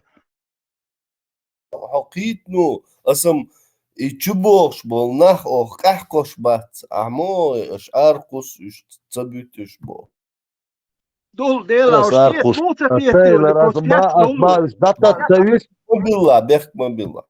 حقيتنو اسم يتشبوش بولناخ او قحقوش بات عمو اش ارقص اش تسبيتش بو دول ديلا وشتيت موتا مبلا بيخ مبلا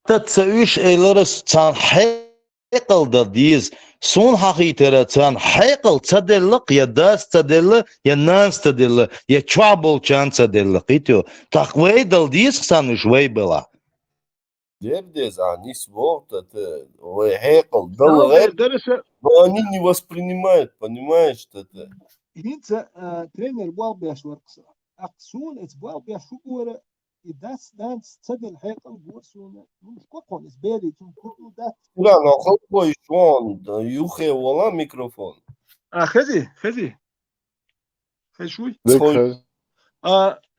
تتسويش ايلرس تان حيقل دديز سون حقيقة تان حيقل تدلق يا داس تدل يا ناس تدل يا تشابل چان تدل قيتو تقوي دديز سان شوي بلا ديبدز анис вот это ой حيقل дал غير но они не воспринимают, понимаешь, это هينت тренер بوال بيش ورقصة أقسون إتبوال بيش شكورة إداس دانس تدل حيقل بورسون مش كوكون إسبالي تنكتو دات لا но خلقو يشون يوخي ولا ميكروفون خذي شوي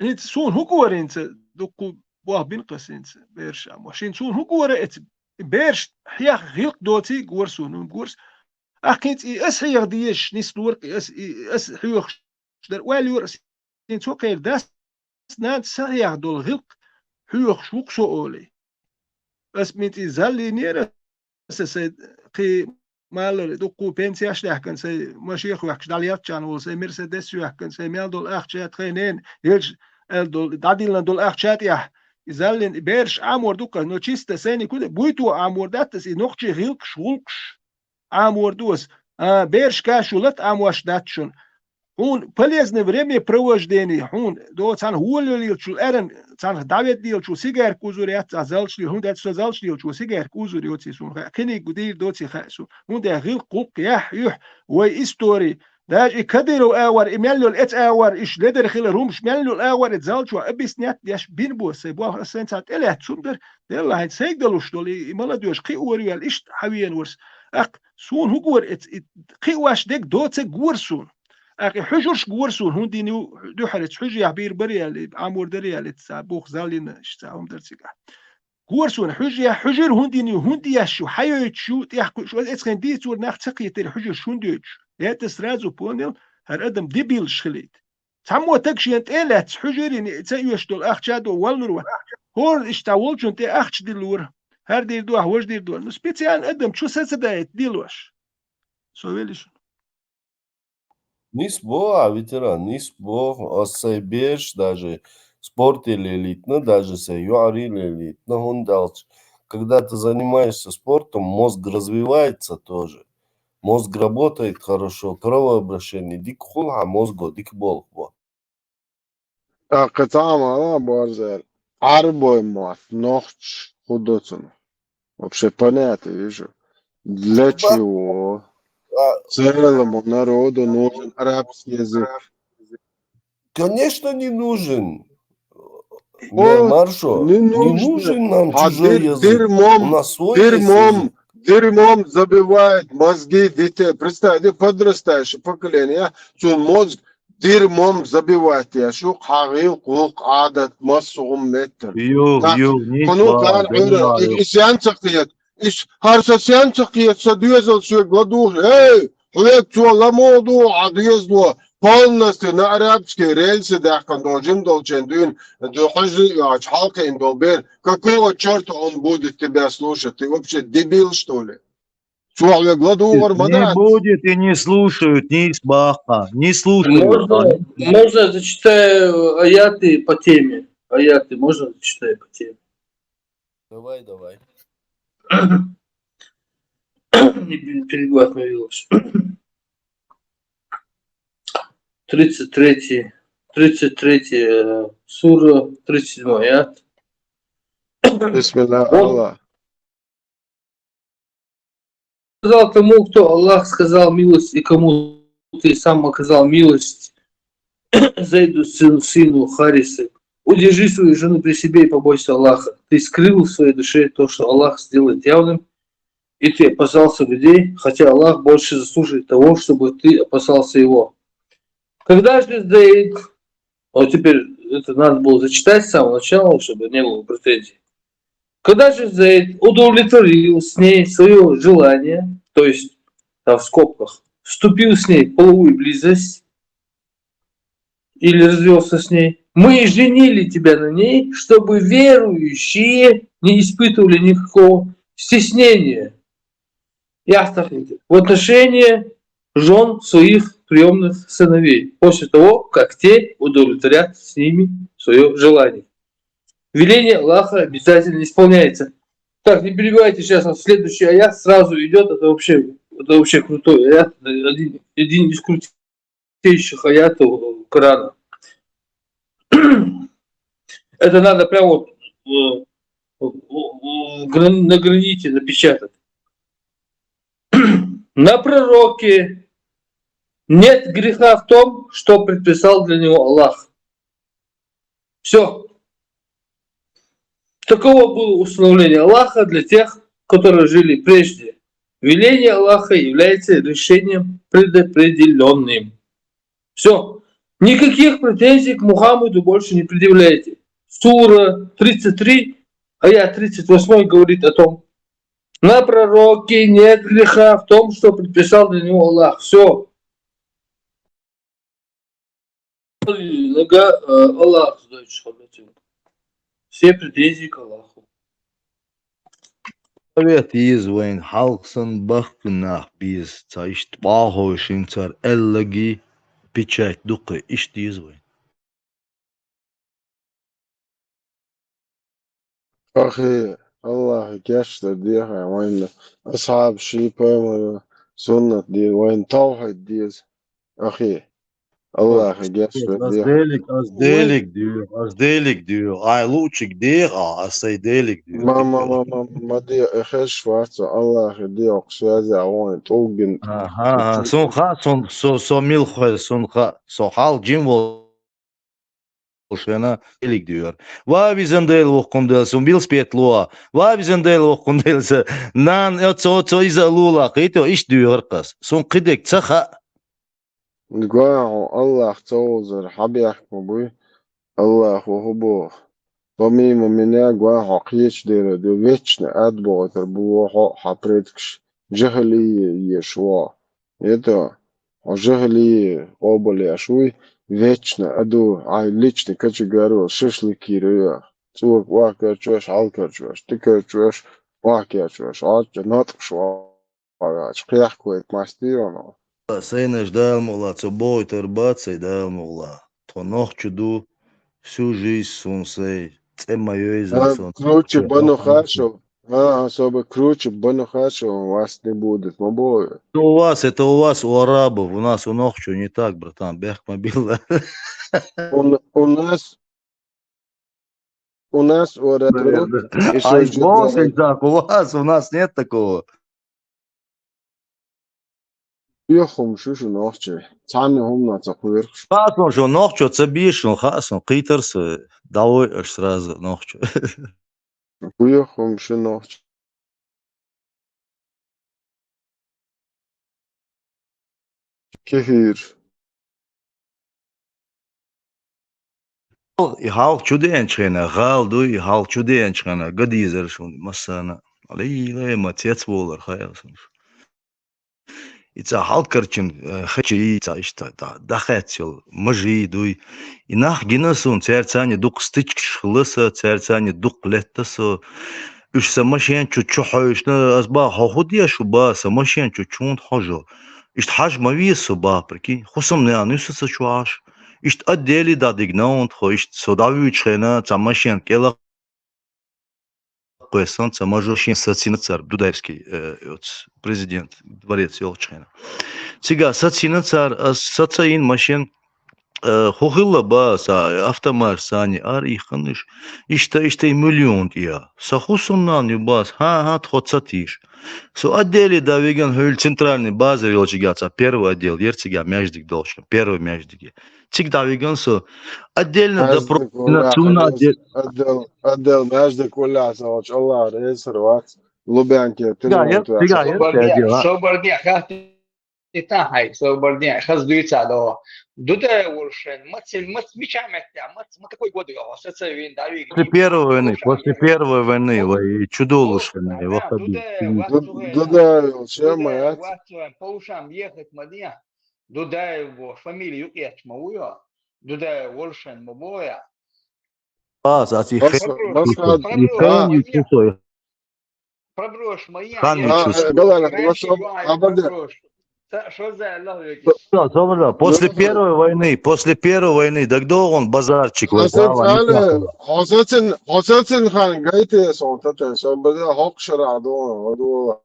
هينت سون هكورة إنت دوكو بواه بينقص إنت بيرش وشين سون هكورة إت بيرش حياخ غيق دوتي قورسون قورس أكيد إس حياخ ديش نيس لورق إس حياخ شدر واليورس إن توقير داس ناد سحياخ دول غيق حياخ شوق سؤالي بس ميتي زالي نيرة سيد قي مال دوكو بنسي أشلح كان سي ماشيخ وحكش داليات كان سي مرسيدس وحكن سي مال دول أخشات خينين يلج دول داديلنا دول أخشات يح زالين بيرش عمور دوكا نو تشيستا سيني كده بويتو عمور داتس نوخشي غيق شولقش عمور دوس بيرش كاشولت عموش داتشون هون полезное время провождение هون до цан хуолил чул эрен цан давид дил чул сигар кузурят азалшли هون дат азалшли чул сигар кузури оци сун кени гудир доци хасу هون да غير قوق يح يح وي استوري داج كدرو اور ايميلو ات اور ايش لدر خيل روم شميلو اور اتزالشو ابيسنيات ياش بينبو سيبو سنتات الات سوندر دل هاي سيغدلوش دولي مالا دوش قي اوريال ايش حويان ورس اق سون هوغور قي واش ديك دوتس غورسون اقي حجرش غورسون هون دينو دو حرت حجي يعبير بريال عمور دريال تسابوخ زالين اشتاهم درسيغا كورسون حجة حجر هندي هندي شو حيو شو تيحكوا شو اسكن دي صور ناخذ تل حجر شوندوج يا تسرازو بونل هر ادم ديبيل شخليت تمو تكشي انت الات حجر يعني تسيوش دول اخشادو والنرو هور اشتاول شو انت اخش دلور هر دير دو هوش دير دو سبيتيان ادم شو سسدايت ديلوش سو ويلش Нисбо, ветеран, нисбо, осайбеш, даже спорт или элитно, даже сайюари или элитно, он дальше. Когда ты занимаешься спортом, мозг развивается тоже. Мозг работает хорошо, кровообращение. Дик хулха мозгу, дик бол. قطعة مالا بارزل عربو مات نوخش خودتون вообще понятно вижу для чего целому народу нужен арабский язык. Конечно, не нужен. Вот, Маршо, не не нужно. нужен нам А чужой язык. У нас свой есть язык. дерьмом забивает мозги детей. Представь, ты подрастающее поколение, что мозг дерьмом забивает. Я شو حقيقة عادة مصوم متر. Konu kan öyle isyan çıkıyor. Harsa isyan çıkıyor. Sadiyazal şu gladur. Hey, huyet çoğla modu adiyazlo. Полностью на арабские рельсы дахкан должен дün дохожи халка индолбер. Какого черта он будет тебя слушать? Ты вообще дебил, что ли? Çoğla gladur Не мадат. будет и не слушают, не избаха, не слушают. Можно зачитаю аяты по теме. Аяты можно зачитаю по теме? Давай. Перед глазами явилось. 33 сура, 37 аят. Бисмилlah, Аллах. Сказал тому, кто Аллах сказал милость, и кому ты сам оказал милость, Зайду сыну Харисы, удержи свою жену при себе и побойся Аллаха. Ты скрыл в своей душе то, что Аллах сделает явным, и ты опасался людей, хотя Аллах больше заслуживает того, чтобы ты опасался его. Когда же Зайд, вот теперь это надо было зачитать с самого начала, чтобы не было претензий. Когда же Зайд удовлетворил с ней свое желание, то есть, там в скобках, вступил с ней в половую близость или развелся с ней, мы женили тебя на ней, чтобы верующие не испытывали никакого стеснения и автохлики в отношении жен своих приемных сыновей, после того, как те удовлетворят с ними свое желание. Веление Аллаха обязательно исполняется. Так, не перебивайте, сейчас следующий аят сразу идет, это вообще крутой аят, один из крутейших аятов Корана. Это надо прямо на граните напечатать. На пророке нет греха в том, что предписал для него Аллах. Все. Таково было установление Аллаха для тех, которые жили прежде. Веление Аллаха является решением предопределенным. Все. Никаких претензий к Мухаммаду больше не предъявляйте. Сура 33, аят 38 говорит о том, на пророке нет греха в том, что предписал для него Аллах. Все. Аллах задает шахадатин. Все претензии к Аллаху. Совет izvain halksan baknah biz taisht bahoşin tar ellagi печать дукы ишт izvain. أخي الله كشت ديها وين أصحاب شي بيمر سنة دي وين توحد ديز أخي الله كشت ديها Az delik diyor. Ay luçik diyor. Asay delik diyor. ما دي إخش فاتو الله دي أقصى وين توجن Aha. Son milhoy son hal jim volşena delik diyor. Va bizendel okundel son bil spetlo. Va bizendel okundelse nan oto izalula qito iş diyor kız. Son qidek tsaha نقاعو الله توزر حبي يحكم بي الله وهو Помимо меня, гуа хокьеч дера, де вечно отботер, буо хапредкш, жахали ешва. Это, жахали оболи ашуй, вечно аду, ай лично качегару, шашлыки рыя. Цуак вакачуаш, алкачуаш, тикачуаш, вакачуаш, нотшва. Шкяхкует мастионо. Сейнеш дайлмула, цобой тербацей дайлмула. То нохчуду всю жизнь сунсей. Цемайойзен Круче банухашо, особо круче банухашо у вас не будет, мобой. Это у вас, у арабов, у нас у нохчу не так, братан, бех мобила. У нас у ретро еще Ай, бог, так, у вас, у нас нет такого. يخم شو نوخشي تعمي هم نتقويرش Хасно, что нохчу цабишн, хасно, китерс, давай аж сразу нохчу. يخم شو نوخشي كثير يحاول чуден чхена, гал ду يحاول чуден чхена, гадизер шун, масана. علي ما تيتبولر خيالسن. إذا حال كرتشن خشي إذا إشتا دخلتيل مجي دوي إنها جنسون ترتاني دوق ستيتش خلصة ترتاني دوق لتسو إيش سماشين شو حوشنا أسباب هوديا شو با سماشين شون حاجة إيش حاج ما ويسو با بركي خصم نانوس شو عاش إيش أديلي داديجناون خو إيش صداوي تشينا تماشين كلا قيسان تماجوشين ساتين цар Дудаевский президент дворец Елчхена. Сега сатин цар сацаин машин хохилла ба са автомар сани ар ихныш ишта миллион я сахусуннан юбас ха тхоцатиш. Со отделе да веган хөл центральный база Елчигаца первый отдел Ерцега мяждик должен первый мяждик. Цик да веган со отдельно да национальный отдел мяждик كلها سواش الله رئيس روات لوبيانكي Собордня хай, собордня хаздуется до Дуда Уршен, мать мечамекта, мать какой год его, соцевин дави. После первой войны, вы чудолушные, Дуда Шемаят. По ушам ехать мадья, Дуда его фамилию Эчмауя, Дуда Уршен Мобоя. Проброш моя. После первой войны, тогда он базарчик. حسن خان гайте сонтате собада хокшара до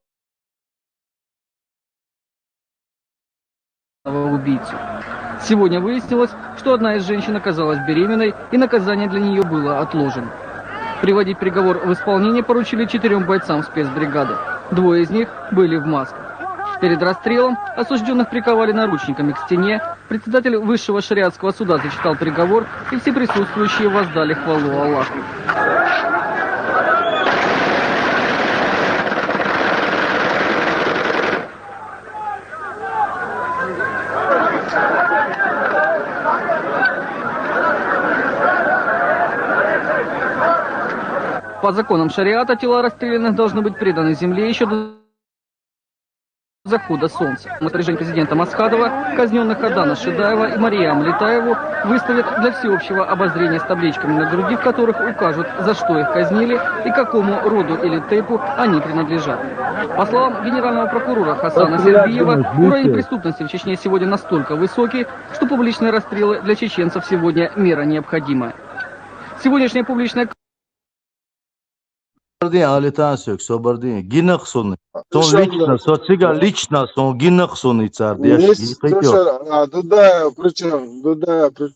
убийцу. Сегодня выяснилось, что одна из женщин оказалась беременной, и наказание для нее было отложено. Приводить приговор в исполнение поручили 4 бойцам спецбригады. 2 из них были в масках. Перед расстрелом осужденных приковали наручниками к стене. Председатель высшего шариатского суда зачитал приговор, и все присутствующие воздали хвалу Аллаху. По законам шариата тела расстрелянных должны быть преданы земле еще до захода солнца. На распоряжение президента Масхадова казненных Адана Шидаева и Мариам Летаеву выставят для всеобщего обозрения с табличками на груди, в которых укажут, за что их казнили и какому роду или типу они принадлежат. По словам генерального прокурора Хасана Сербиева, уровень преступности в Чечне сегодня настолько высокий, что публичные расстрелы для чеченцев сегодня мера необходимая. Сегодняшняя публичная Собордин, Гинахсон, лично, Гинахсон и царь. Дуда,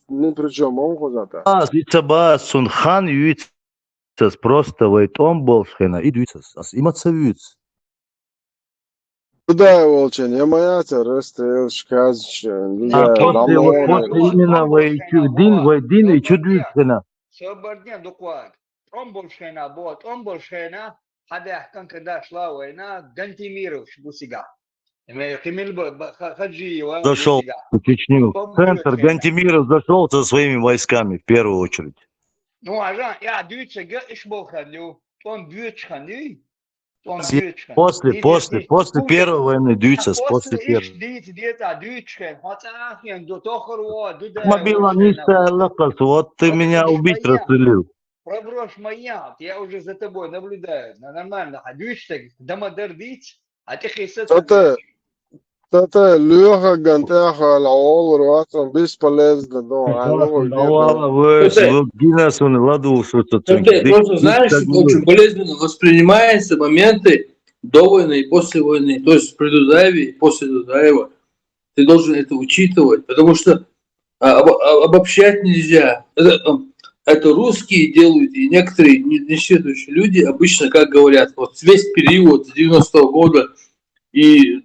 не причем, он хозата. Лицаба, сон хан юиц, просто вейт он был шхена, и дуицас, иматься юиц. Дуда, волчен, я моя расстрел, шказ, именно вейдин и чудвицена. Собордня доклад. Омбольшена, бот, Омбольшена, хада когда шла война, Гантимиров Бусига. Зашел в Чечню. Центр Гантимиров зашел со своими войсками в первую очередь. Ну, ажа, я дюче га ишбол хадлю. Он дюч ханди. Он дюч хан. После Первой войны дюйцес, После после иш Первой. диета дюч хан. Хотя хен до тохру дуда Мобила не лакас, вот ты меня убить расцелил. Проброшь моя, я уже за тобой наблюдаю. Нормально. А дюч так дамадер дить, а ты хисет. Tata Lüge Gantaha Laol Ruatan бесполезно, да, Гиннесун ладу что-то. Просто знаешь, очень болезненно воспринимаются моменты до войны и после войны. То есть при Дудаеве и после Дудаева. Ты должен это учитывать, потому что обобщать нельзя. Это русские делают, и некоторые несведущие люди обычно, как говорят, вот весь период с 90-го года и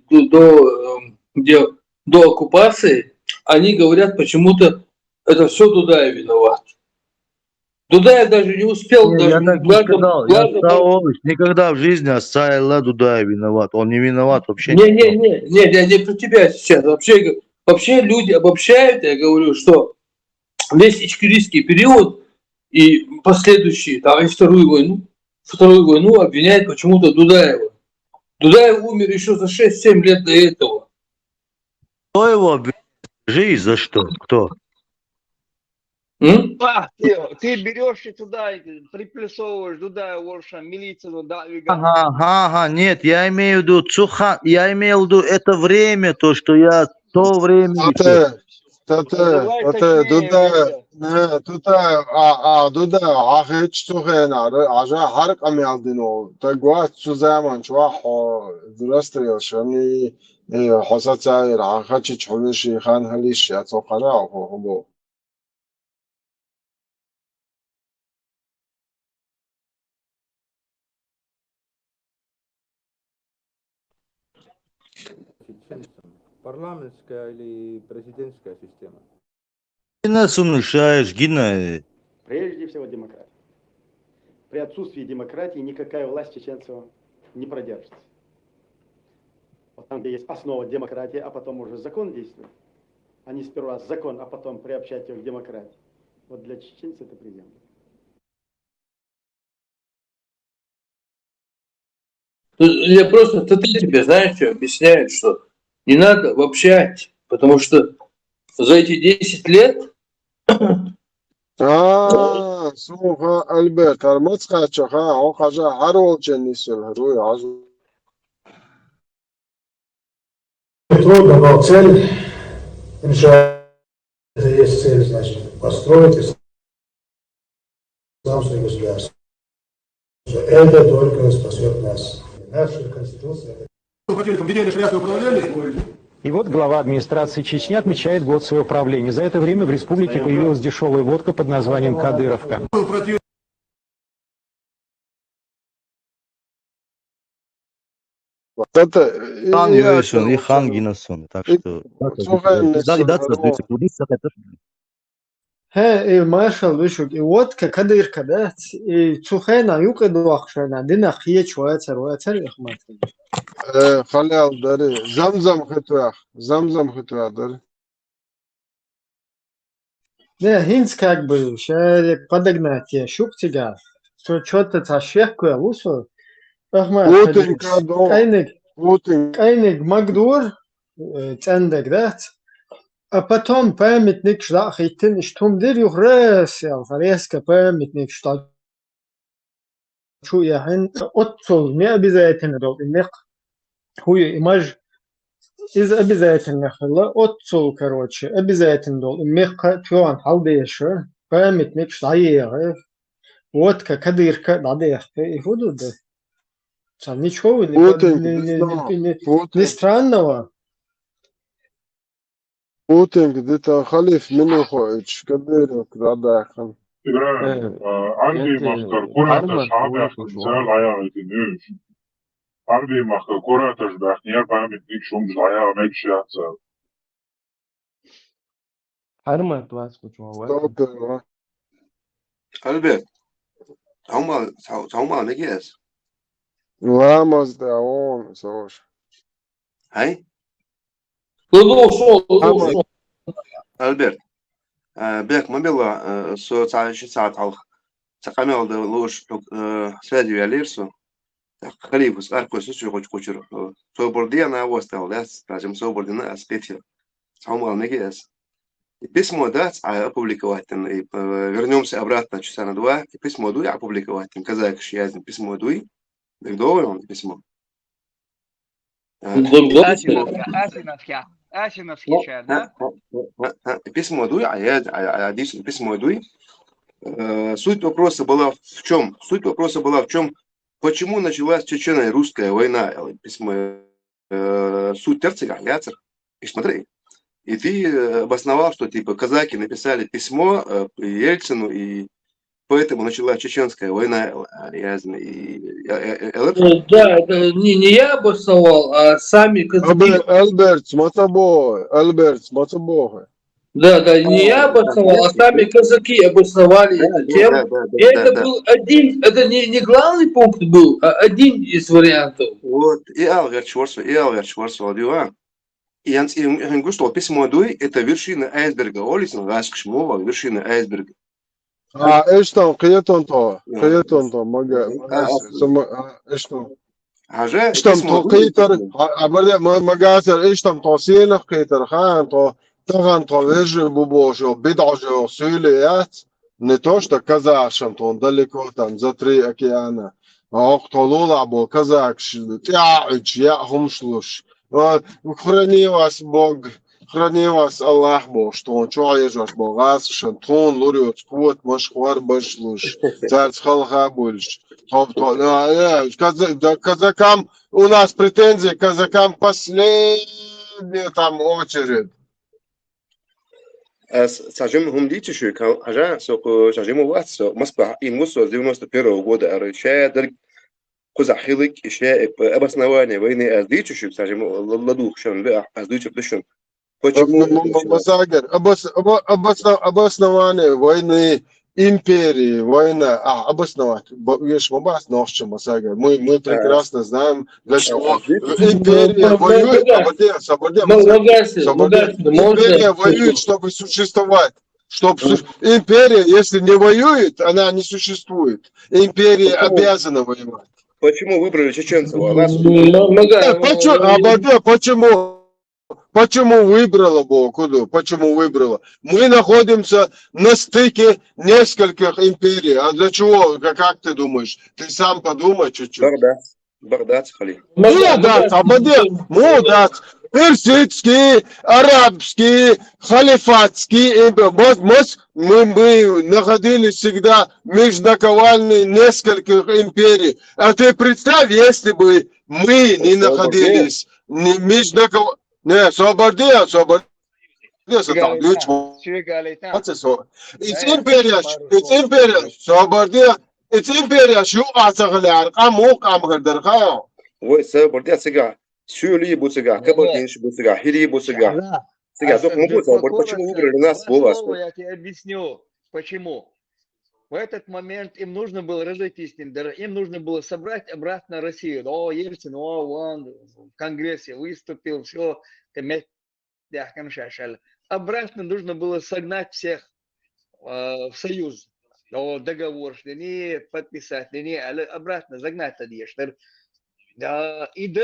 до оккупации, они говорят почему-то, это все Дудаев виноват. Дудаев даже не успел. Не, я так не сказал. Я сказал, никогда в жизни Асайла Дудаев виноват. Он не виноват вообще. Не, я не про тебя сейчас. Вообще люди обобщают, я говорю, что весь ичкерийский период и последующие, там, и вторую войну обвиняют почему-то Дудаева. Дудаев умер еще за 6-7 лет до этого. Кто его обвиняет? Жизнь за что? Кто? Ты берешь и туда приплюсовываешь Дудаева, Ворша, милицию, да, Ага, нет, я имею в виду я имел в виду это время, то, что я то время... Дуда ахеч тухенар ажа харк амялдино тагват сузаман чва дурастрил шани хосацаир ахачи чхулиши хан халиш я цохана хобо Парламентская или президентская система? Ты нас умешаешь, Гина. Прежде всего демократия. При отсутствии демократии никакая власть чеченцев не продержится. Вот там, где есть основа демократии, а потом уже закон действует, а не сперва закон, а потом приобщать его к демократии. Вот для чеченцев это приемлемо. Я просто тебе, знаешь, что объясняют, что не надо обобщать, потому что за эти 10 лет... Слуха, Альберт, армацхачаха, он хажа харол ченнисел, руй азу. Трудно, но цель, есть цель, значит, построить исламское государство. Это только спасет нас. Наша конституция. И вот глава администрации Чечни отмечает год своего правления. За это время в республике появилась дешевая водка под названием «Кадыровка». Хан Юэшон и Хан Гиннесун. Так что... Маршал вышел, и водка Кадырка, да? И Цухена юкаду ахшана, дина хие чуэцер ихмат. Халял дари, замзам хытвах дари. Не, хинц как бы, подогнать я, шук тебя. Что-то ташехкуя, усо. Ахмат, кайник Магдур, цендек, да? А потом памятник шляхетин, что дыр юхрес, резко памятник что я отцол не обязательно должен, хуй имаж из обязательных, отцол, короче, обязательно должен, меха тюан халдеша, памятник шлаер, водка, кадырка, надежда, и буду да. Ничего не странного. Путин где-то халиф Минухович, Кадыров, Радахин. Арби махтар, Курата Шабя, Фунзал, Ая, Эдинюш. Арби махтар, Курата Жбахния, памятник Шумж, Ая, Мекшиаца. Арма, плац, почему? Альберт, 정말 내게스. Vamos de aon, soş. Hay? Альберт, бек мобила социальный сад алх Сакамел да лош связи вялирсу. Халифус аркос сучу хочер. Собордия остал, да, скажем, собордина аспетил. Самал негес. И письмо, да, опубликовать. И вернемся обратно часа на 2. И письмо дуй опубликовать. Казак шиязн письмо дуй. Дегдовое он письмо. Асиновский чай, да? Письмо дуй, письмо дуй. Суть вопроса была в чем? Почему началась чечено-русская война? Письмо, суть терцега, яцер. И смотри. И ты обосновал, что типа казаки написали письмо Ельцину, и поэтому началась чеченская война. Да, не я обосновал, а сами казаки. Альберт, смотобой. Да, не я обосновал, а сами казаки обосновали эту тему. Это был один, это не главный пункт был, а один из вариантов. Вот, и Алгер Шварцвал, дела. И я говорю, что письмо Дуй – это вершина айсберга. Олисон, Раскшмова, вершина айсберга. ايش تو قيتون تو مجا ايش تو ايش تو قيتر عبر مجاسر ايش تو سينخ قيتر خان تو تغن تو وجه بوبوشو بدعجو سوليات نتوش تا كذا عشان تو ندلكو تن زتري اكيانا اقتلوا عبو كذا تاعج يا همشلوش храни вас Бог. Храни вас Аллах Бог, что он чуаешь Богас, шантон, луриот, скот, машхвар башлуш, царь халха больше. Казакам, у нас претензии, казакам последняя там очередь. Сажем гумдичи, ажа, сажем у вас, Москва, и мусор 91 года, арычая, кузахилик, еще обоснование войны аздичи, сажем ладух, шан, аздичи, плешон. Почему? Обоснование войны, империи, война, обосновать. Видишь, мы прекрасно знаем, для чего империя воюет, империя воюет, чтобы существовать. Империя, если не воюет, она не существует. Империя обязана воевать. Почему выбрали чеченцев? Почему? Почему выбрала Богу? Почему выбрала? Мы находимся на стыке нескольких империй. А для чего? Как ты думаешь? Ты сам подумай чуть-чуть. Багдад, Хали. Мудат. Персидский, арабский, халифатский. Мы находились всегда между наковальней нескольких империй. А ты представь, если бы мы не находились между наковальней. Не, Собордия, it's империя, что асагаляр, амук амгардерхао. Ой, Собордия сега, сюли буцега, кабардинш буцега, хири буцега. Сега, почему выбрали нас в власть? Я тебе объясню, почему. В этот момент им нужно было разойтись, им нужно было собрать обратно Россию. О, Ельцин, он в Конгрессе выступил, все. Обратно нужно было согнать всех в союз. Договор, что не подписать, не обратно загнать Адьештер. И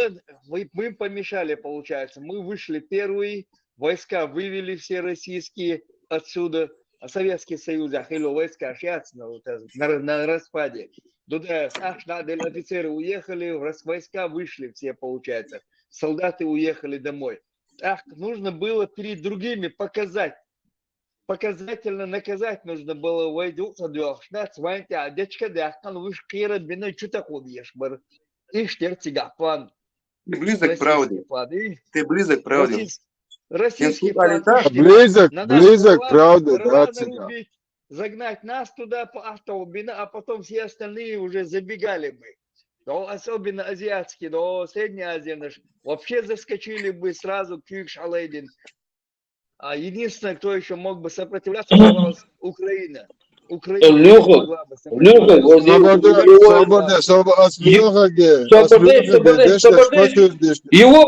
мы помешали, получается. Мы вышли первые, войска вывели все российские отсюда. Советский Союз, войска сейчас на распаде. Туда офицеры уехали, войска вышли все, получается. Солдаты уехали домой. Нужно было перед другими показать. Показательно наказать нужно было. Войдут, а дечка дяхкан, вы шкира биной, что такое ешь, бар. И штерцега план. Ты близок к правде. Ты близок к правде. Российский план. Близок к правде, да, загнать нас туда по автобину, а потом все остальные уже забегали бы. Но особенно азиатские, но Средняя Азия вообще заскочили бы сразу к Шалейдин. А единственное, кто еще мог бы сопротивляться, была Украина. Его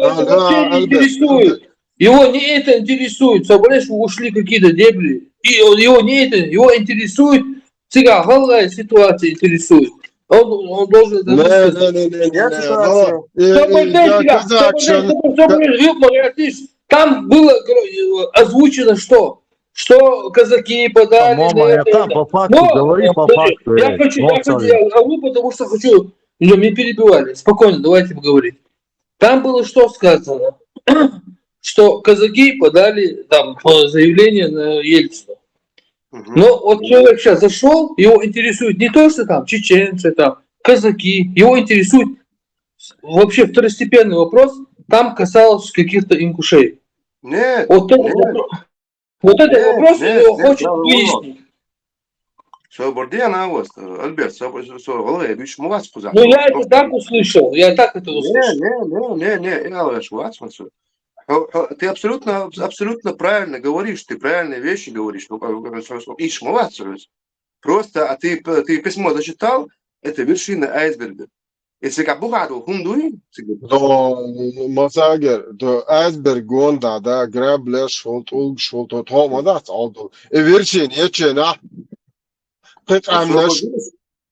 вообще не интересует. Его не это интересует. Соболеш ушли какие-то дебри. И его не это, его интересует Сега, голая ситуация интересует. Он должен это высказать. Я Стоп, там было озвучено что? Что казаки подали на Мама, я это. там по факту, говори по факту. Я говорю, потому что хочу. Меня перебивали. Спокойно, давайте поговорим. Там было что сказано? Что казаки подали там заявление на Ельцина. Но вот человек сейчас зашел, его интересует не то, что там чеченцы, там казаки, его интересует вообще второстепенный вопрос, там касалось каких-то ингушей. Нет, вот этот вопрос его хочет выяснить. Собордия на вас, Альберт, Собордия, бишь мы вас кузак. Ну я это так услышал, я так это услышал. Ты абсолютно правильно говоришь, ты правильные вещи говоришь. Ишь, молодец. Просто, а ты письмо зачитал, это вершина айсберга. Если как бухару хундуй, مساجر دو iceberg گون دادا grab شولت اول شولت و تا مدت aldo. Верчин ечена. Пек амнеш.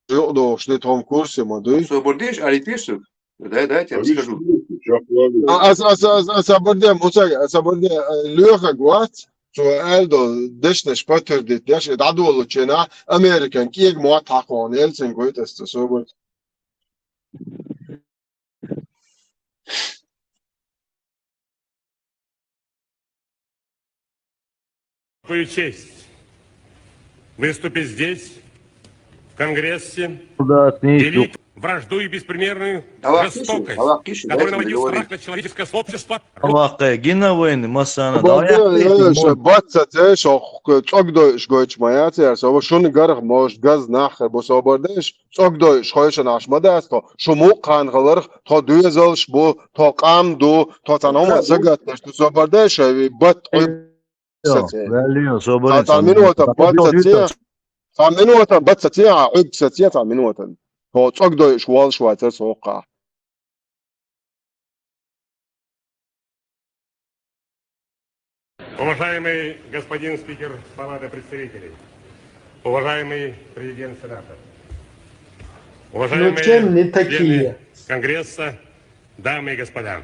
До что там курсе модуй. Собордиш, аритишев. Да, я тебе скажу. Собордия, مساجر, собордия лёха гват. سؤال دو دشنش پتر دید دیش دادولو چنا امریکن کی یک مواد تاقوان ایلسن گویت است صبر Твою честь выступить здесь, в Конгрессе, делить вражду и беспримерную жестокость, которая наводил страх на человеческое сообщество. Гина войны, Масана, باتت چوک دوش گویچ مایاتی است و شون گرگ موش گز نخر بو صبردش چوک دوش خویش نشمده است شمو قانغلر تا 2000 بو تا قام دو تا تنها زگت نشد صبردش بات تعمين وطن تعمين وطن بات عيب ستيا تعمين وطن هو چوک دوش وال شواتر سوقع Уважаемый господин спикер Палаты представителей, уважаемый президент Сената, уважаемые члены Конгресса, дамы и господа,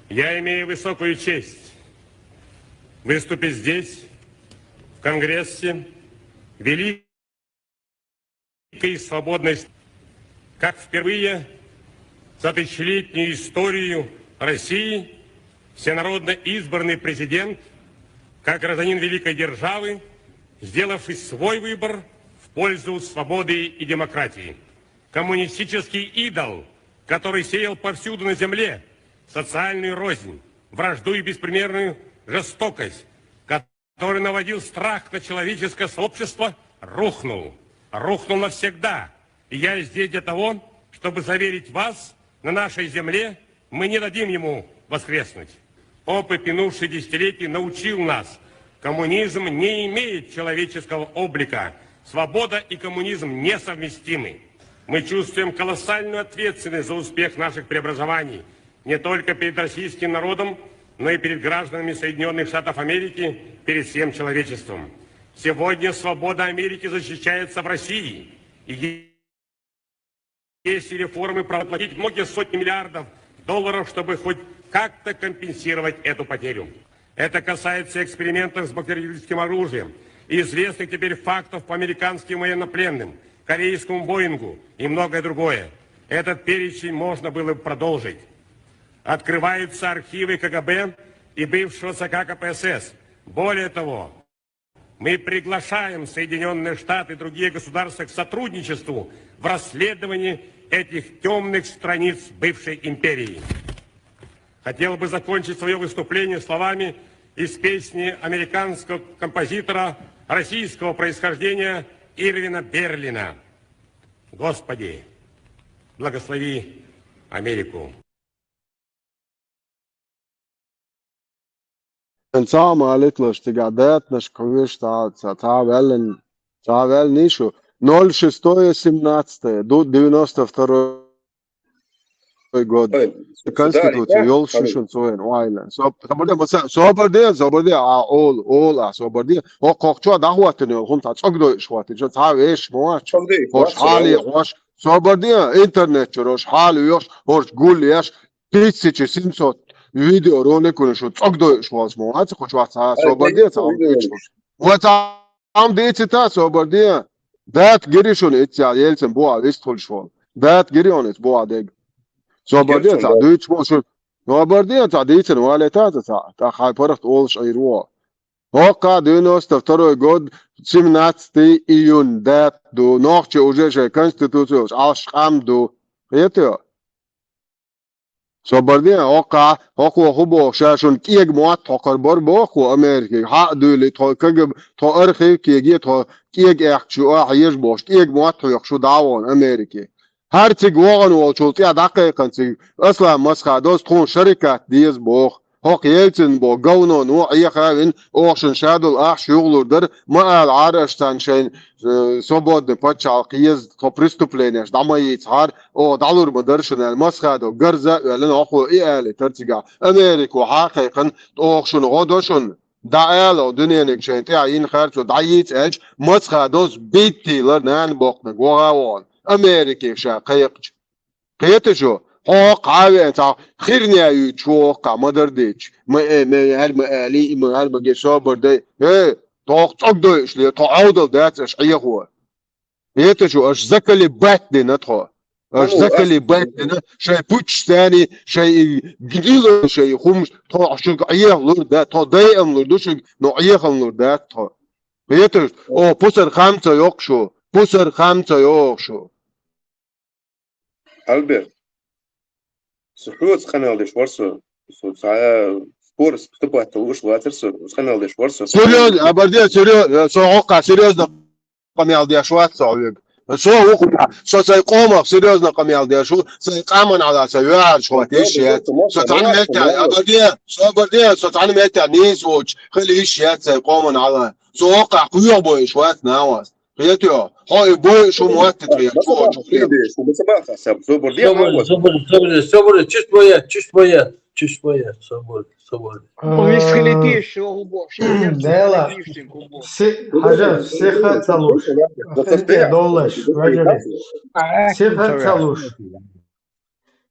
я имею высокую честь выступить здесь, в Конгрессе, великой и свободной, как впервые за тысячелетнюю историю России всенародно избранный президент, как гражданин великой державы, сделавший свой выбор в пользу свободы и демократии. Коммунистический идол, который сеял повсюду на земле социальную рознь, вражду и беспримерную жестокость, который наводил страх на человеческое сообщество, рухнул навсегда. И я здесь для того, чтобы заверить вас, на нашей земле мы не дадим ему воскреснуть. Опыт минувших десятилетий научил нас, коммунизм не имеет человеческого облика, свобода и коммунизм несовместимы. Мы чувствуем колоссальную ответственность за успех наших преобразований, не только перед российским народом, но и перед гражданами Соединенных Штатов Америки, перед всем человечеством. Сегодня свобода Америки защищается в России. И если реформы проплатить многие сотни миллиардов долларов, чтобы хоть как-то компенсировать эту потерю. Это касается экспериментов с бактериологическим оружием и известных теперь фактов по американским военнопленным, корейскому Боингу и многое другое. Этот перечень можно было бы продолжить. Открываются архивы КГБ и бывшего ЦК КПСС. Более того, мы приглашаем Соединенные Штаты и другие государства к сотрудничеству в расследовании этих темных страниц бывшей империи. Хотел бы закончить свое выступление словами из песни американского композитора российского происхождения Ирвина Берлина. Господи, благослови Америку. انسان مالك لش تقعدات نش كويش تعال نيشو 0,617 до 92 God. Конституцию yol şuşun soyun oaylan. Soberdiye all soberdiye. O kokçu da huatını hun ta çok da şuatı. Jo ta eş moaç. Hoş hali hoş. Soberdiye internet çoş hali yok. Hoş gul yaş. Pisiçi simsot. Video rone konuşu çok da şuaz moaç. Hoş vatsa soberdiye ta. Vatsa am deyçi ta soberdiye. Dat girişun etya yelsin boğa vestolşvol. Dat girionet boğa deg. Soberdiye ta düç boşu. Soberdiye ta deyçin valeta ta hayparat olş ayruwa. Hoka dünos taftaro god simnatsti iyun dat do nohçe ujeşe konstitüsyon aşkam do. Yetiyor. Soberdiye hoka hubo şaşun kieg muat tokar bor bo ku Amerika ha döle to kagab to arxi kiegi to kieg ekçu ayış boş kieg muat yok şu davon Amerika. Her tig وغن والشوط يا دقيقة تي أصلا مسخة دوس تكون شركة ديز بوخ هوك يلتن بو قونو نوع يخاين أوشن شادل أح شغلو در ما قال عارشتان شين صبود باتشال قيز تو بريستوبلينيش دعما يتهار أو دعلور مدرشن المسخة دو قرزة ولن أخو إيالي ترتقع أمريكو حقيقا أوشن غدوشن دعالو دنيانك شين تعيين خارجو دعيت أج مسخة دوس بيتي لرنان بوقنك وغاوان Amerika şa qayıqç. Qayıtışo. Haq abi ta xirni ayu çoqa madar deç. Her ali her geso berde. He, toq çok da işli. Taudal dat iş ayıqo. Qayıtışo aş zakali batdi natxo. Aş zakali batdi şey puç tani şey gidilo şey xum ta şu ayıqlur da ta dayamlur duş no ayıqlur da ta. Qayıtış. O pusar xamsa yok şu. Pusar xamsa yok şu. Albert, سحوت قناة شوارسو ساعة سبورس تبغى تلوش واترسو قناة شوارسو سيريوز أبردية سيريوز سوقع سيريوز نقميال ديا شوات صعيب سو وقع سو سيقوم سيريوز نقميال ديا شو سيقامن على سيار شوات إيشيات سو تعلم متى أبردية سو أبردية سو تعلم متى نيسوج خلي إيشيات سيقومن على سو وقع كيو بوي شوات ناواس Приятель, хай бой шо муатте твоя. Собор, чуть моя, собор. Висхилитиш, огубо, Дела. Хажа, сеха цалуш. Ахте доллаш, ваджали. Сеха цалуш.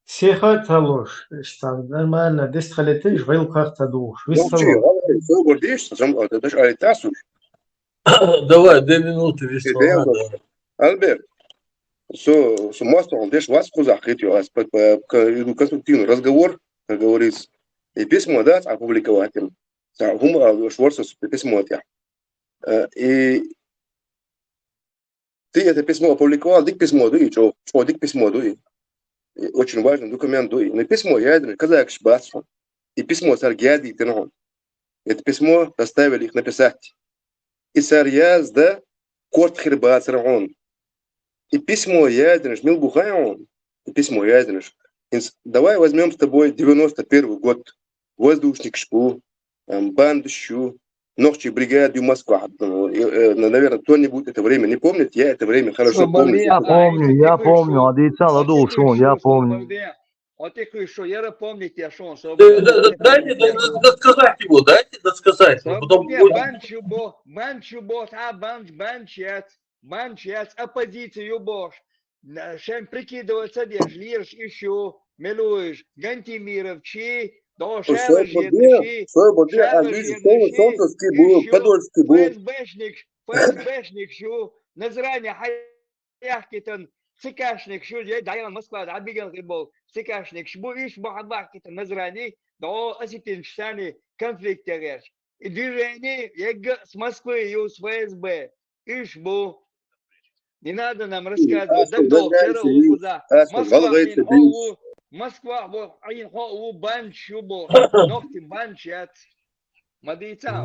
Сеха цалуш. Штам нормально, дестхалитиш, вилках цадуш. Висцалуш. Собор диш, это даже алитасуш. Давай, 2 минуты весла. Альберт, мастер, он дешь вас кузахит, иду конструктивный разговор, как говорится, и письмо дать опубликовать им. Шворца письмо от я. И ты это письмо опубликовал, дик письмо дуй, что дик письмо дуй. Очень важный документ дуй. Но письмо ядерный, казак шбацу. И письмо саргиади и тенон. Это письмо заставили их написать. И сарьяз да корт хирбат саргон. И письмо ядерный, мил бухайон. И письмо ядерный. Давай возьмем с тобой 91 год. Воздушник шпу, бандущу, ночи бригаду Москва. Наверное, кто-нибудь это время не помнит. Я это время хорошо помню. Я помню. Адица ладу шон, я помню. А ты что, я помню тебя, шон. Дайте досказать его, дайте досказать. Банчец, оппозицию бош. Шем прикидываться, держишь, лишь еще, милуешь, Гантимиров, чей, до ФСБшник, шу, назрание, хаяхкитан, цикашник, шу, даян Москва, отбегал был, цикашник, шу, вишь, бахабахкитан, назрание, до осетиншани, конфликт терешь. И движение, с Москвы, и с ФСБ, ишбу. Не надо нам рассказывать, да вчера куда. Москва, банчу, ногти банчат. Мадица,